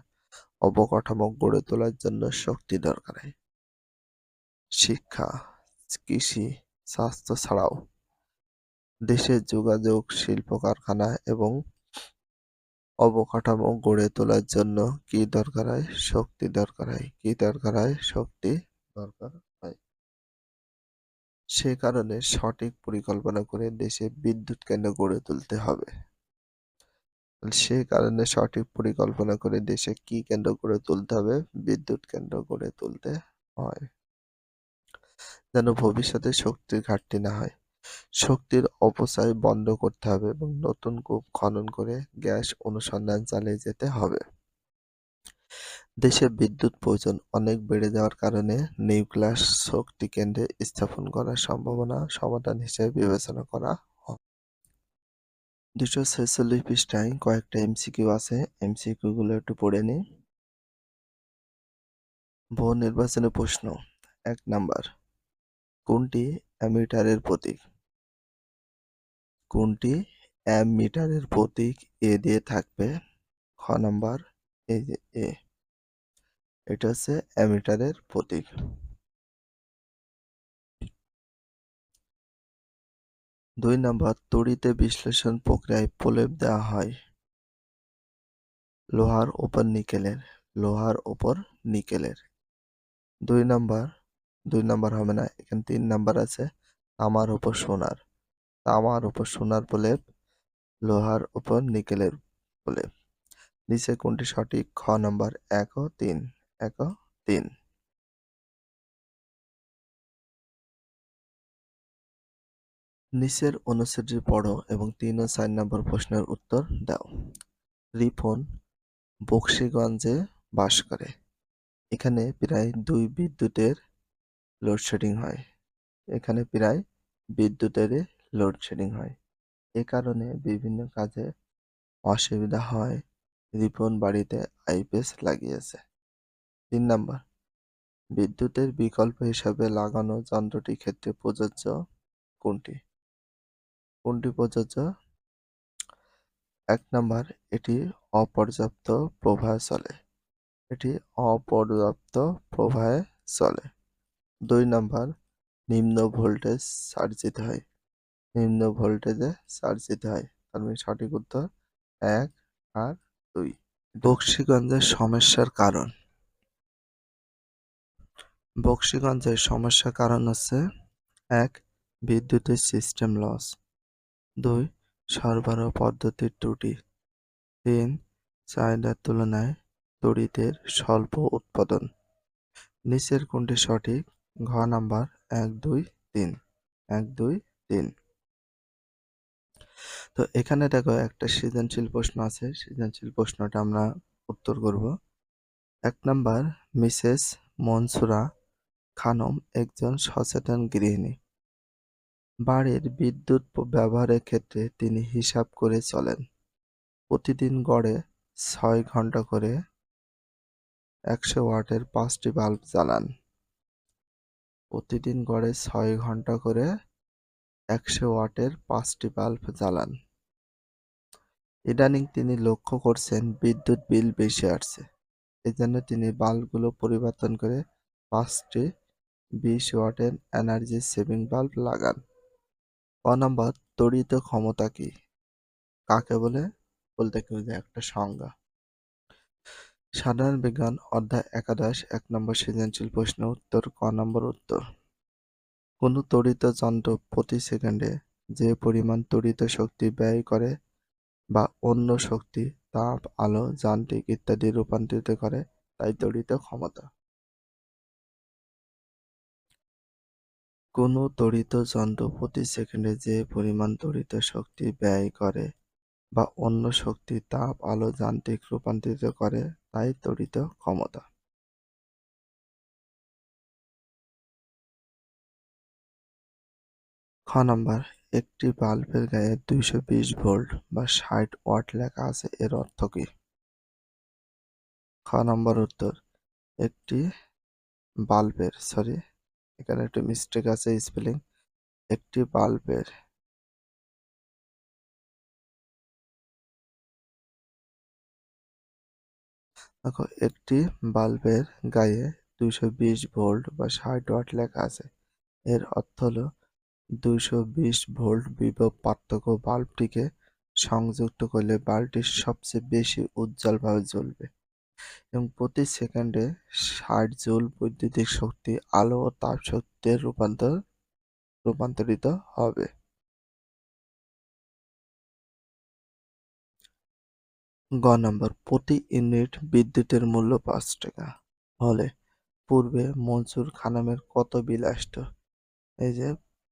অবকাঠামো গড়ে তোলার জন্য শক্তি দরকার হয়। শিক্ষা, কৃষি, স্বাস্থ্য ছাড়াও দেশের যোগাযোগ, শিল্প কারখানা এবং অবকাঠামো গড়ে তোলার জন্য কি দরকার হয়? শক্তি দরকার হয়। কি দরকার হয়? শক্তি দরকার হয়। সে কারণে সঠিক পরিকল্পনা করে দেশে বিদ্যুৎ কেন্দ্র গড়ে তুলতে হবে। সে কারণে সঠিক পরিকল্পনা করে দেশে কি কেন্দ্র গড়ে তুলতে হবে? বিদ্যুৎ কেন্দ্র গড়ে তুলতে হয়। যেন ভবিষ্যতে শক্তির ঘাটতি না হয়। শক্তির অপচয় বন্ধ করতে হবে এবং নতুন কূপ খনন করে গ্যাস অনুসন্ধান চালিয়ে যেতে হবে। দেশে বিদ্যুৎ প্রয়োজন অনেক বেড়ে যাওয়ার কারণে নিউক্লিয়ার শক্তি কেন্দ্রে স্থাপন করার সম্ভাবনা সমাধান হিসেবে বিবেচনা করা হয়। 246 পৃষ্ঠায় কয়েকটা এমসিকিউ আছে, এমসিকিউ গুলো একটু পড়ে নিই। বহু নির্বাচনী প্রশ্ন। 1 নাম্বার, কোনটি অ্যামিটারের প্রতীক? কোনটি অ্যামিটারের প্রতীক? এ দিয়ে থাকবে। খ নাম্বার, এই যে এ, এটা হচ্ছে অ্যামিটারের প্রতীক। 2 নাম্বার, তড়িতে বিশ্লেষণ প্রক্রিয়ায় প্রলেপ দেওয়া হয় লোহার উপর নিকেলের। লোহার উপর নিকেলের। 2 নাম্বার, 2 নাম্বার হবে না, এখানে 3 নাম্বার আছে, তামার উপর সোনার। তামার উপর সোনার প্রলেপ, লোহার উপর নিকেলের প্রলেপ। নিচে কোনটি সঠিক? খ নাম্বার 1 ও 3। 1 ও 3। নিচের অনুচ্ছেদটি পড়ো এবং 3 ও 4 নম্বর প্রশ্নের উত্তর দাও। রিপন বকশীগঞ্জে বাস করে। এখানে প্রায় 2 বিদ্যুতের লোডশেডিং হয়। এখানে প্রায় বিদ্যুতের লোডশেডিং হয়। এ কারণে বিভিন্ন কাজে অসুবিধা হয়। রিপন বাড়িতে আইপিএস লাগিয়েছে। 3 নাম্বার, বিদ্যুতের বিকল্প হিসাবে লাগানো যন্ত্রটির ক্ষেত্রে প্রযোজ্য কোনটি? কোনটি প্রযোজ্য? 1 নাম্বার, এটি অপর্যাপ্ত প্রবাহে চলে। এটি অপর্যাপ্ত প্রবাহে চলে। 2 নাম্বার, নিম্ন ভোল্টেজ চার্জ দিতে হয়। নিম্ন ভোল্টেজে চার্জ দিতে হয়। তার মানে সঠিক উত্তর 1 আর 2। বকশীগঞ্জের সমস্যার কারণ। বকশীগঞ্জের সমস্যার কারণ হচ্ছে 1. বিদ্যুতের সিস্টেম লস। 2. সরবরাহ পদ্ধতির ত্রুটি। 3. চাহিদার তুলনায় তড়িতের স্বল্প উৎপাদন। নিচের কোনটি সঠিক? ঘ নাম্বার 1, 2, 3। 1, 2, 3। তো এখানে দেখো একটা সৃজনশীল প্রশ্ন আছে। সৃজনশীল প্রশ্নটা আমরা উত্তর করব। 1 নাম্বার, মিসেস মনসুরা খানম একজন সচেতন গৃহিণী। বাড়ির বিদ্যুৎ ব্যবহারের ক্ষেত্রে তিনি হিসাব করে চলেন। প্রতিদিন গড়ে 6 ঘন্টা করে 100 ওয়াটের 5টি বাল্ব জ্বালান। প্রতিদিন গড়ে 6 ঘন্টা করে 100 ওয়াটের 5টি বাল্ব জ্বালান। ইদানিং তিনি লক্ষ্য করছেন বিদ্যুৎ বিল বেশি আসছে। এজন্য তিনি বাল্বগুলো পরিবর্তন করে 5টি 20 ওয়াটের এনার্জি সেভিং বাল্ব লাগান। ক নম্বর, তড়িৎ ক্ষমতা কি? কাকে বলে? বলতে কি বোঝায়? একটা সংজ্ঞা। সাধারণ বিজ্ঞান অধ্যায় 11 1 নম্বর সৃজনশীল প্রশ্ন উত্তর। ক নম্বর উত্তর। কোন তড়িৎ যন্ত্র প্রতি সেকেন্ডে যে পরিমাণ তড়িৎ শক্তি ব্যয় করে বা অন্য শক্তি, তাপ, আলো, যান্ত্রিক ইত্যাদি রূপান্তরিত করে তাই তড়িৎ ক্ষমতা। কোন তড়িৎ যন্ত্র প্রতি সেকেন্ডে যে পরিমাণ তড়িৎ শক্তি ব্যয় করে বা অন্য শক্তি, তাপ, আলো, যান্ত্রিক রূপান্তরিত করে তাই তড়িৎ ক্ষমতা। খ নাম্বার, একটি বাল্বের গায়ে 220 ভোল্ট বা 60 ওয়াট লেখা আছে, এর অর্থ কি? খ নম্বর উত্তর, একটি বাল্বের এখানে একটু মিস্টেক আছে স্পেলিং। একটি বাল্বের দেখো, একটি বাল্বের গায়ে 220 ভোল্ট বা 60 ওয়াট লেখা আছে, এর অর্থ হলো 220 ভোল্ট বিভব পার্থক্য বাল্বটিকে সংযুক্ত করলে বাল্বটি সবচেয়ে বেশি উজ্জ্বলভাবে জ্বলবে এবং প্রতি সেকেন্ডে 60 জুল বৈদ্যুতিক শক্তি আলো ও তাপ শক্তিতে রূপান্তরিত হবে। গ নম্বর, প্রতি ইউনিট বিদ্যুতের মূল্য 5 টাকা হলে পূর্বে মনসুর খানমের কত বিল আসতো? এই যে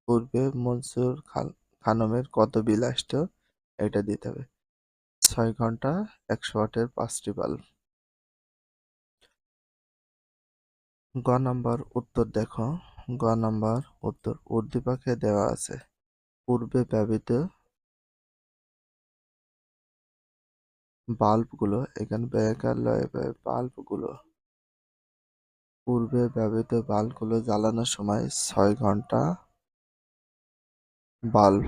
পূর্বে মনসুর খানমের কত বিল আসতো এটা দিতে হবে। 6 ঘন্টা 100 ওয়াটের 5টি বাল্ব। গ নাম্বার উত্তর দেখো। গ নাম্বার উত্তর উর্দিপাকে দেওয়া আছে পূর্বে ব্যবহৃত বাল্বগুলো, এখানে পূর্বে ব্যবহৃত বাল্বগুলো জ্বালানোর সময় 6 ঘন্টা বাল্ব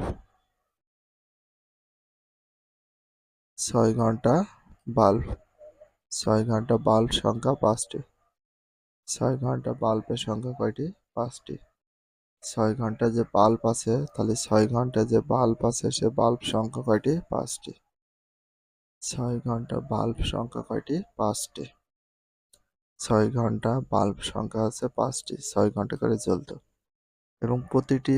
6 ঘন্টা বাল্ব 6 ঘন্টা বাল্ব সংখ্যা 5টি। 6 ঘন্টা বাল্বের সংখ্যা কয়টি? 5টি। 6 ঘন্টা যে বাল্ব আছে, তাহলে 6 ঘন্টা যে বাল্ব আছে সে বাল্ব সংখ্যা কয়টি? 5টি। 6 ঘন্টা বাল্ব সংখ্যা কয়টি? 5টি। 6 ঘন্টা বাল্ব সংখ্যা আছে 5টি, 6 ঘন্টা করে জ্বলতো এবং প্রতিটি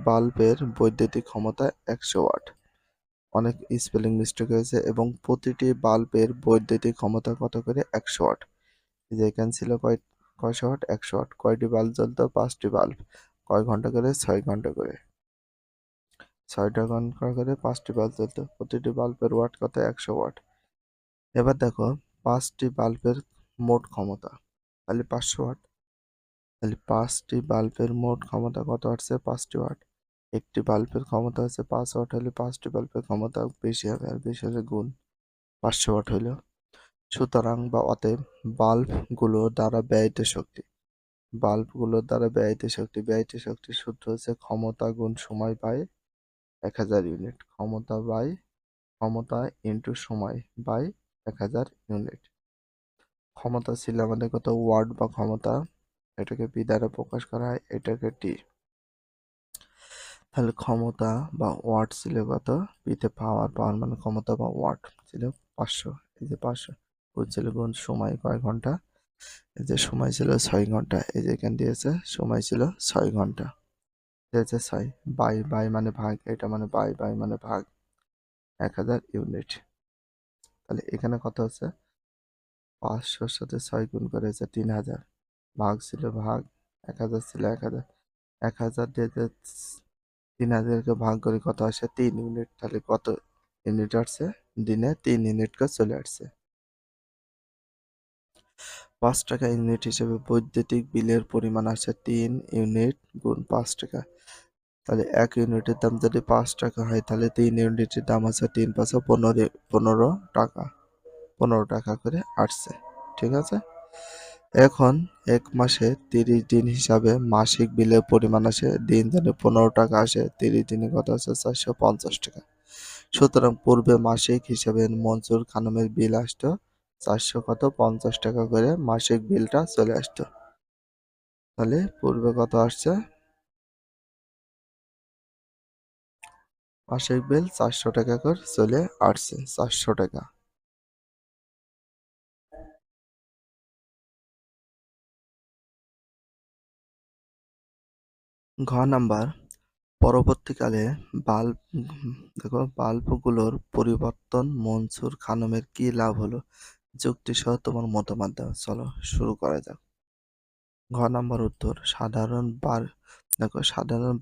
বাল্বের বৈদ্যুতিক ক্ষমতা 100 ওয়াট। অনেক স্পেলিং মিস্টেক হয়েছে। এবং প্রতিটি বাল্বের বৈদ্যুতিক ক্ষমতা কত করে? 100 ওয়াট। এই যে এখানে ছিল কয়শো ওয়াট? 100 ওয়াট। কয়টি বাল্ব জ্বলতো? 5টি বাল্ব। কয় ঘন্টা করে? 6 ঘন্টা করে। 6টা ঘন্টা করে 5টি বাল্ব জ্বলতো। প্রতিটি বাল্বের ওয়াট কত? 100 ওয়াট। এবার দেখো 5টি বাল্বের মোট ক্ষমতা, তাহলে 500 ওয়াট। তাহলে 5টি বাল্বের মোট ক্ষমতা কত আসছে? 5টি ওয়াট। একটি বাল্বের ক্ষমতা হচ্ছে 5 ওয়াট, হলে 5টি বাল্বের ক্ষমতা বেশি হবে, আর বেশি হলে গুণ 500 ওয়াট হইল। সুতরাং বা অতএব বাল্বগুলো দ্বারা ব্যয়িত শক্তি বাল্বগুলোর দ্বারা ব্যয়িত শক্তির সূত্র হচ্ছে ক্ষমতা গুণ সময় বাই 1000 ইউনিট। ক্ষমতা ইনটু সময় বাই 1000 ইউনিট। ক্ষমতা ছিল আমাদের কত, ওয়াট বা ক্ষমতা, এটাকে পি দ্বারা প্রকাশ করা হয়, এটাকে টি। তাহলে ক্ষমতা বা ওয়াট ছিল কত, পিতে পাওয়ার, মানে ক্ষমতা বা ওয়াট ছিল 500, এই যে 500 বুঝছিল। গুণ সময় কয় ঘন্টা, এই যে সময় ছিল 6 ঘন্টা, এই যে এখান দিয়েছে সময় ছিল 6 ঘন্টা, দিয়েছে 6 বাই মানে ভাগ, এটা মানে বাই মানে ভাগ 1000 ইউনিট। তাহলে এখানে কত হচ্ছে, 500-র সাথে 6 গুণ করে হচ্ছে 3000, ভাগ ছিল ভাগ, 1000 ছিল 1000, 1000 দিয়ে 3000কে ভাগ করে কত আসে, 3 ইউনিট। তাহলে কত ইউনিট আসছে, দিনে 3 ইউনিট করে চলে আসছে। 5 টাকা ইউনিট হিসেবে বৈদ্যুতিক বিলের পরিমাণ আসে 3 ইউনিট গুণ 5 টাকা। তাহলে 1 ইউনিটের দাম যদি 5 টাকা হয়, তাহলে 3 ইউনিটের দাম আছে 3 5 15 টাকা, 15 টাকা করে আসছে। ঠিক আছে। এখন এক মাসে 30 দিন হিসাবে মাসিক বিলের পরিমাণ আসে, দিন যদি 15 টাকা আসে, 30 দিনে কত আছে, 450 টাকা। সুতরাং পূর্বে মাসিক হিসাবে মনসুর খানমের বিল আসতো 450 টাকা করে, মাসিক বিলটা চলে আসতো। তাহলে পূর্বে কত আসছে, মাসিক বিল 400 টাকা করে চলে আসছে, 400 টাকা। ঘ নাম্বার, পরবর্তীকালে বাল্ব দেখো বাল্বগুলোর পরিবর্তন মনসুর খানমের কি লাভ হলো, যুক্তি সহ তোমার মতামত দাও। চলো শুরু করা যাক। ঘ নাম্বার উত্তর, সাধারণ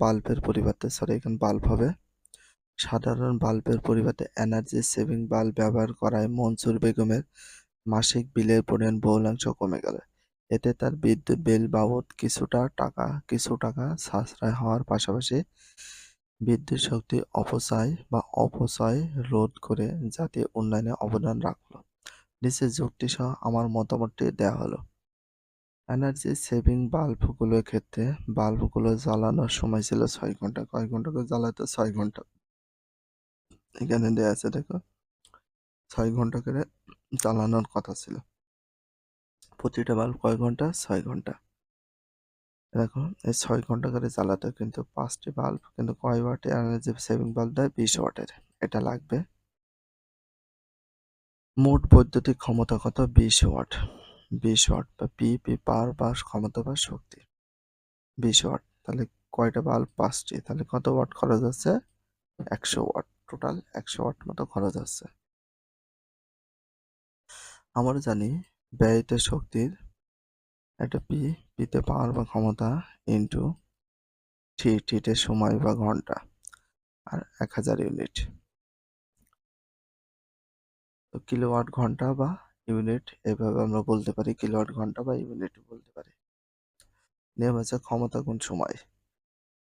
বাল্বের পরিবর্তে, এখানে বাল্ব হবে, সাধারণ বাল্বের পরিবর্তে এনার্জি সেভিং বাল্ব ব্যবহার করায় মনসুর বেগমের মাসিক বিলের পরিমাণ বহুলাংশ কমে গেল। এতে তার বিদ্যুৎ বিল বাবদ কিছু টাকা সাশ্রয় হওয়ার পাশাপাশি বিদ্যুৎ শক্তি অপচয় রোধ করে জাতীয় উন্নয়নে অবদান রাখলো। নিচে যুক্তি সহ আমার মতামতটি দেওয়া হলো। এনার্জি সেভিং বাল্বগুলোর ক্ষেত্রে বাল্বগুলো জ্বালানোর সময় ছিল 6 ঘন্টা। কয় ঘন্টা করে জ্বালাতে, 6 ঘন্টা। এখানে দেওয়া আছে দেখো, 6 ঘন্টা করে জ্বালানোর কথা ছিল। প্রতিটা বাল্ব কয় ঘন্টা, 6 ঘন্টা। দেখো এই 6 ঘন্টা করে জ্বালাতে কিন্তু 5টি বাল্ব কিন্তু কয় ওয়াটের এনার্জি সেভিং বাল্ব দেয়, 20 ওয়াটের। এটা লাগবে। মোট বৈদ্যুতিক ক্ষমতা কত, 20 ওয়াট। 20 ওয়াট বা পি পাওয়ার বা ক্ষমতা বা শক্তি 20 ওয়াট। তাহলে কয়টা বাল্ব, 5টি। তাহলে কত ওয়াট খরচ হচ্ছে, 100 ওয়াট। টোটাল 100 ওয়াট মতো খরচ হচ্ছে। আমরা জানি ব্যয়িত শক্তির একটা পিতে পাওয়ার বা ক্ষমতা ইন্টু টিতে সময় বা ঘন্টা, আর 1000 ইউনিট। তো কিলোওয়াট ঘন্টা বা ইউনিট এভাবে আমরা বলতে পারি, কিলোওয়াট ঘন্টা বা ইউনিট বলতে পারি। নিয়ম হচ্ছে ক্ষমতা গুণ সময়।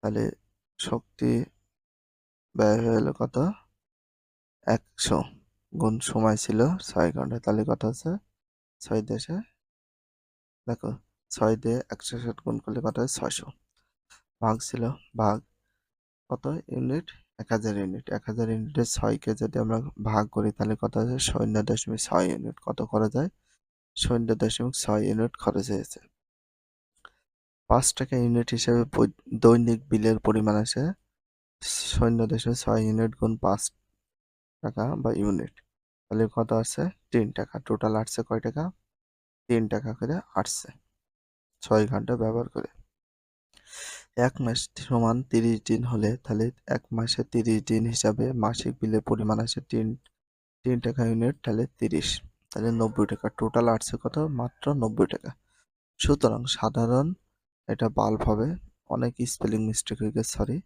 তাহলে শক্তি ব্যয় হয়ে গেল কত, 100 গুণ সময় ছিল 6 ঘন্টা। তাহলে কত আছে, 6 দেশে দেখো, 6 দিয়ে 160 গুণ করলে কত হয়, 600। ভাগ ছিল ভাগ কত ইউনিট, 1000 ইউনিট। 1000 ইউনিটের 6কে যদি আমরা ভাগ করি তাহলে কত আছে, 0.6 ইউনিট। কত করা যায়, 0.6 ইউনিট খরচ হয়েছে। 5 টাকা ইউনিট হিসেবে দৈনিক বিলের পরিমাণ আছে 0.6 ইউনিট গুণ 5 টাকা বা ইউনিট। তাহলে কত আসছে, 3 টাকা। টোটাল আসছে কয় টাকা, 3 টাকা করে আসছে 6 ঘন্টা ব্যবহার করে। 1 মাস সমান 30 দিন হলে তাহলে 1 মাসে 30 দিন হিসাবে মাসিক বিলের পরিমাণ আসে 3 টাকা ইউনিট। তাহলে 30, তাহলে 90 টাকা। টোটাল আসছে কত, মাত্র 90 টাকা। সুতরাং সাধারণ, এটা বাল্ব হবে, অনেক স্পেলিং মিস্টেক হয়ে গেছে, সরি।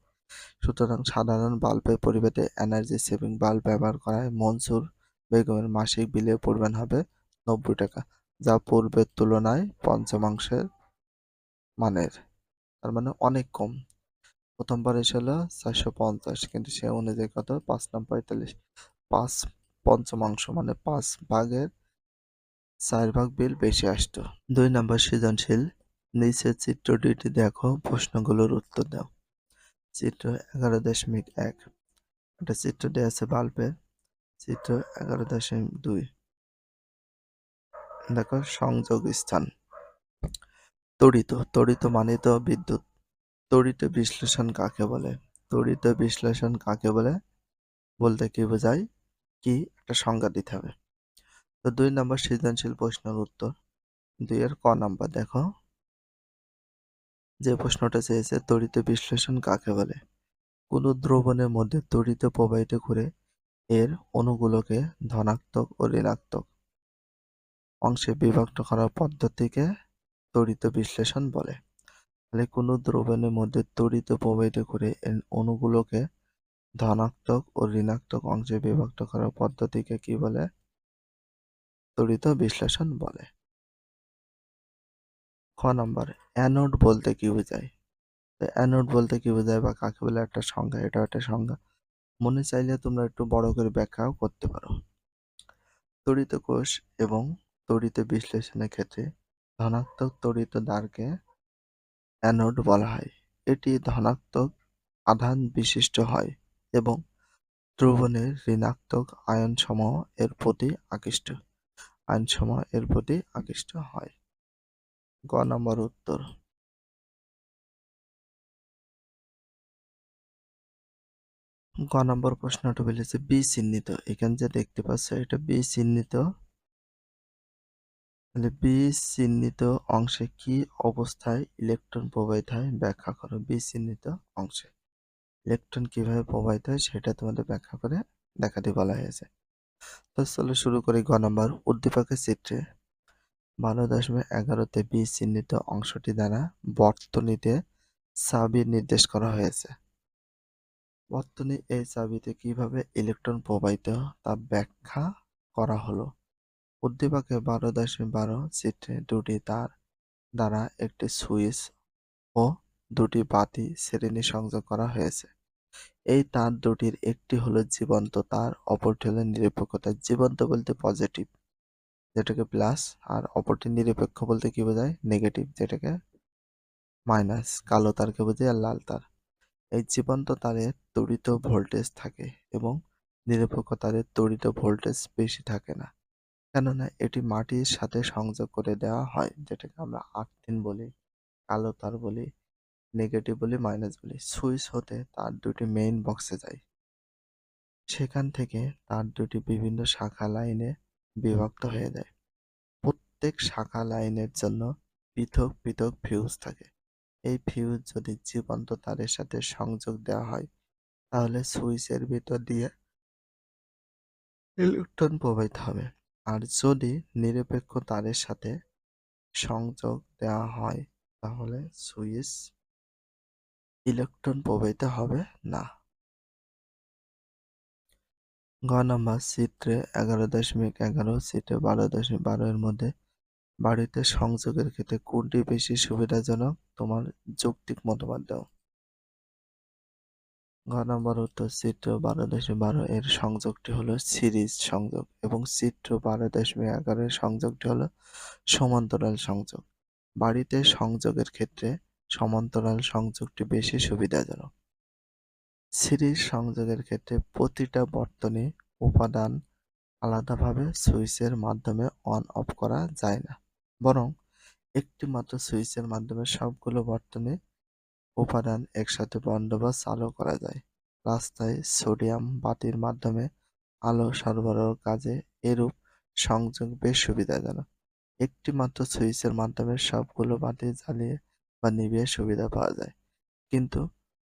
সুতরাং সাধারণ বাল্বের পরিবর্তে এনার্জি সেভিং বাল্ব ব্যবহার করায় মনসুর বেগমের মাসিক বিলের পরিমাণ হবে 90 টাকা, যা পূর্বের তুলনায় পঞ্চমাংশের মানের। তার মানে অনেক কম। প্রথমবার এসেছিল 450, কিন্তু সে অনুযায়ী কত, 5 নাম 45, 5 পঞ্চমাংশ মানে 5 ভাগের 4 ভাগ বিল বেশি আসতো। 2 নাম্বার সৃজনশীল। নিচের চিত্র দুইটি দেখো, প্রশ্নগুলোর উত্তর দাও। চিত্র 11.1 একটা চিত্র দেওয়া আছে বাল্বের। চিত্র 11.2 দেখো সংযোগ স্থান। তড়িৎ মানে তো বিদ্যুৎ। তড়িৎ বিশ্লেষণ কাকে বলে? তড়িৎ বিশ্লেষণ কাকে বলে বলতে কি বোঝায়, কি একটা সংজ্ঞা দিতে হবে। তো 2 নম্বর সৃজনশীল প্রশ্নের উত্তর। 2 এর ক নাম্বার দেখো, যে প্রশ্নটা চেয়েছে তড়িৎ বিশ্লেষণ কাকে বলে? কোনো দ্রবণের মধ্যে তড়িৎ প্রবাহিত করে এর অণুগুলোকে ধনাত্মক ও ঋণাত্মক অংশে বিভক্ত করার পদ্ধতিকে তড়িৎ বিশ্লেষণ বলে। তাহলে কোনো দ্রবণের মধ্যে তড়িৎ প্রবাহিত করে এর অণুগুলোকে ধনাত্মক ও ঋণাত্মক অংশে বিভক্ত করার পদ্ধতিকে কি বলে? তড়িৎ বিশ্লেষণ বলে। খ নাম্বার, অ্যানোড বলতে কি বোঝায়? অ্যানোড বলতে কি বোঝায় বা কাকে বলে একটা সংজ্ঞা, এটা একটা সংজ্ঞা। মনে চাইলে তোমরা একটু বড় করে ব্যাখ্যাও করতে পারো। তড়িৎ কোষ এবং তড়িৎ বিশ্লেষণের ক্ষেত্রে ধনাত্মক তড়িৎ দ্বারকে অ্যানোড বলা হয়। এটি ধনাত্মক আধান বিশিষ্ট হয় এবং দ্রবণের ঋণাত্মক আয়নসমূহ এর প্রতি আকৃষ্ট হয়। গ নম্বর উত্তর। গ নম্বর প্রশ্নটা বলেছে বি চিহ্নিত। এখানে যে দেখতে পাচ্ছ এটা বি চিহ্নিত। তাহলে বি চিহ্নিত অংশে কি অবস্থায় ইলেকট্রন প্রবাহিত হয় ব্যাখ্যা করো। বি চিহ্নিত অংশে ইলেকট্রন কিভাবে প্রবাহিত হয় সেটা তোমাদের ব্যাখ্যা করে দেখাতে বলা হয়েছে। তো চলো শুরু করি। গ নম্বর, উদ্দীপকের চিত্রে 12.11 বি চিহ্নিত অংশটি দ্বারা বর্তনীতে চাবি নির্দেশ করা হয়েছে। বর্তনী এই চাবিতে কিভাবে ইলেকট্রন প্রবাহিত তা ব্যাখ্যা করা হলো। উদ্দীপকে 12.12 চিত্রে দুটি তার দ্বারা একটি সুইচ ও দুটি বাতি শ্রেণী সংযোগ করা হয়েছে। এই তার দুটির একটি হলো জীবন্ত তার, অপরটি হলো নিরপেক্ষ তার। জীবন্ত বলতে পজিটিভ, যেটাকে প্লাস, আর অপরটি নিরপেক্ষ বলতে কি বোঝায়? নেগেটিভ, যেটাকে মাইনাস। কালো তারকে বোঝায় আর লাল তার। এই জীবন্ত তারে তড়িৎ ভোল্টেজ থাকে এবং নিরপেক্ষ তারে তড়িৎ ভোল্টেজ বেশি থাকে না, কেননা এটি মাটির সাথে সংযোগ করে দেওয়া হয়, যেটাকে আমরা আর্থিন বলি, কালো তার বলি, নেগেটিভ বলি, মাইনাস বলি। সুইচ হতে তার দুটি মেইন বক্সে যায়, সেখান থেকে তার দুটি বিভিন্ন শাখা লাইনে বিভক্ত হয়ে যায়। প্রত্যেক শাখা লাইনের জন্য পৃথক পৃথক ফিউজ থাকে। এই ফিউজ যদি জীবন্ত তারের সাথে সংযোগ দেওয়া হয় তাহলে সুইচের ভিতর দিয়ে ইলেকট্রন প্রবাহিত হবে, আর যদি নিরপেক্ষ তারের সাথে সংযোগ দেওয়া হয় তাহলে সুইচ ইলেকট্রন প্রবাহিত হবে না। গ নম্বর, চিত্রে 11.11 চিত্রে 12.12 এর মধ্যে বাড়িতে সংযোগের ক্ষেত্রে কোনটি বেশি সুবিধাজনক? তোমার যৌক্তিক মতামত দাও। ঘ নম্বর উত্তর, চিত্র 12.12 এর সংযোগটি হলো সিরিজ সংযোগ এবং চিত্র 12.11 এর সংযোগটি হলো সমান্তরাল সংযোগ। বাড়িতে সংযোগের ক্ষেত্রে সমান্তরাল সংযোগটি বেশি সুবিধাজনক। সিরিজ সংযোগের ক্ষেত্রে প্রতিটা বর্তনী উপাদান আলাদাভাবে সুইচের মাধ্যমে অন অফ করা যায় না, বরং একটি মাত্র সুইচের মাধ্যমে সবগুলো বর্তনী উপাদান একসাথে বন্ধ বা চালু করা যায়। রাস্তায় সোডিয়াম বাতির মাধ্যমে আলো সরবরাহের কাজে এরূপ সংযোগ বেশ সুবিধাজনক। একটি মাত্র সুইচের মাধ্যমে সবগুলো বাতি জ্বালিয়ে বা নিভিয়ে সুবিধা পাওয়া যায়, কিন্তু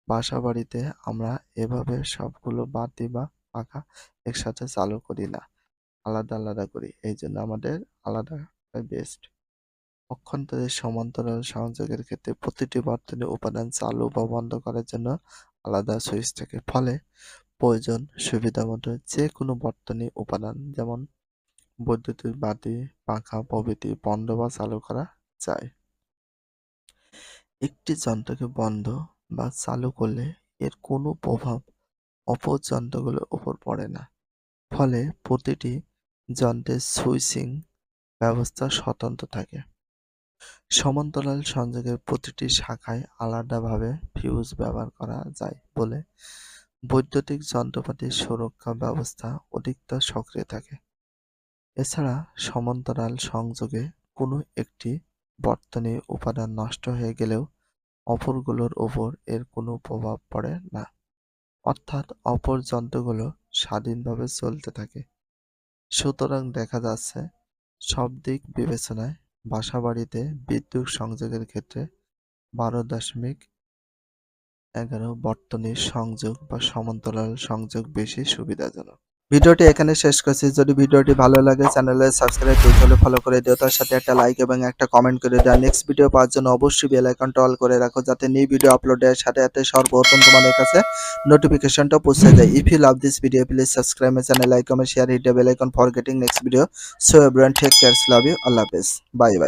বাসাবাড়িতে আমরা এভাবে সবগুলো বাতি বা পাখা একসাথে চালু করি না, আলাদা আলাদা করি। এই জন্য আমাদের আলাদা বেস্ট। পক্ষান্তরে সমান্তরাল সংযোগের ক্ষেত্রে প্রতিটি বর্তনীর উপাদান চালু বা বন্ধ করার জন্য আলাদা সুইচ থাকে, ফলে প্রয়োজন সুবিধামতো যে কোনো বর্তনী উপাদান যেমন বৈদ্যুতিক বাতি, পাখা প্রভৃতি বন্ধ বা চালু করা যায়। একটি যন্ত্রকে বন্ধ বা চালু করলে এর কোনো প্রভাব অপর যন্ত্রগুলোর উপর পড়ে না, ফলে প্রতিটি যন্ত্রের সুইচিং ব্যবস্থা স্বতন্ত্র থাকে। সমান্তরাল সংযোগের প্রতিটি শাখায় আলাদাভাবে ফিউজ ব্যবহার করা যায় বলে বৈদ্যুতিক যন্ত্রপাতির সুরক্ষা ব্যবস্থা অধিকতর সক্রিয় থাকে। এছাড়া সমান্তরাল সংযোগে কোনো একটি বর্তনী উপাদান নষ্ট হয়ে গেলেও অপরগুলোর ওপর এর কোনো প্রভাব পড়ে না, অর্থাৎ অপর যন্ত্রগুলো স্বাধীনভাবে চলতে থাকে। সুতরাং দেখা যাচ্ছে, সব দিক বিবেচনায় বাসাবাড়িতে বিদ্যুৎ সংযোগের ক্ষেত্রে 12.11 বর্তনীর সংযোগ বা সমান্তরাল সংযোগ বেশি সুবিধাজনক। ভিডিওটি এখানে শেষ করছি। যদি ভিডিওটি ভালো লাগে চ্যানেলে সাবস্ক্রাইব করতে হলে ফলো করে দিও, তার সাথে একটা লাইক এবং একটা কমেন্ট করে দাও। নেক্সট ভিডিও পাওয়ার জন্য অবশ্যই বেল আইকনটা অল করে রাখো, যাতে নিউ ভিডিও আপলোডের সাথে সাথে সর্বপ্রথম তোমাদের কাছে নোটিফিকেশনটা পৌঁছে যায়। If you love this video please subscribe my channel, like, comment, share, hit the bell icon for getting next video. So everyone take care, love you, আল্লাহ হাফেজ, বাই বাই।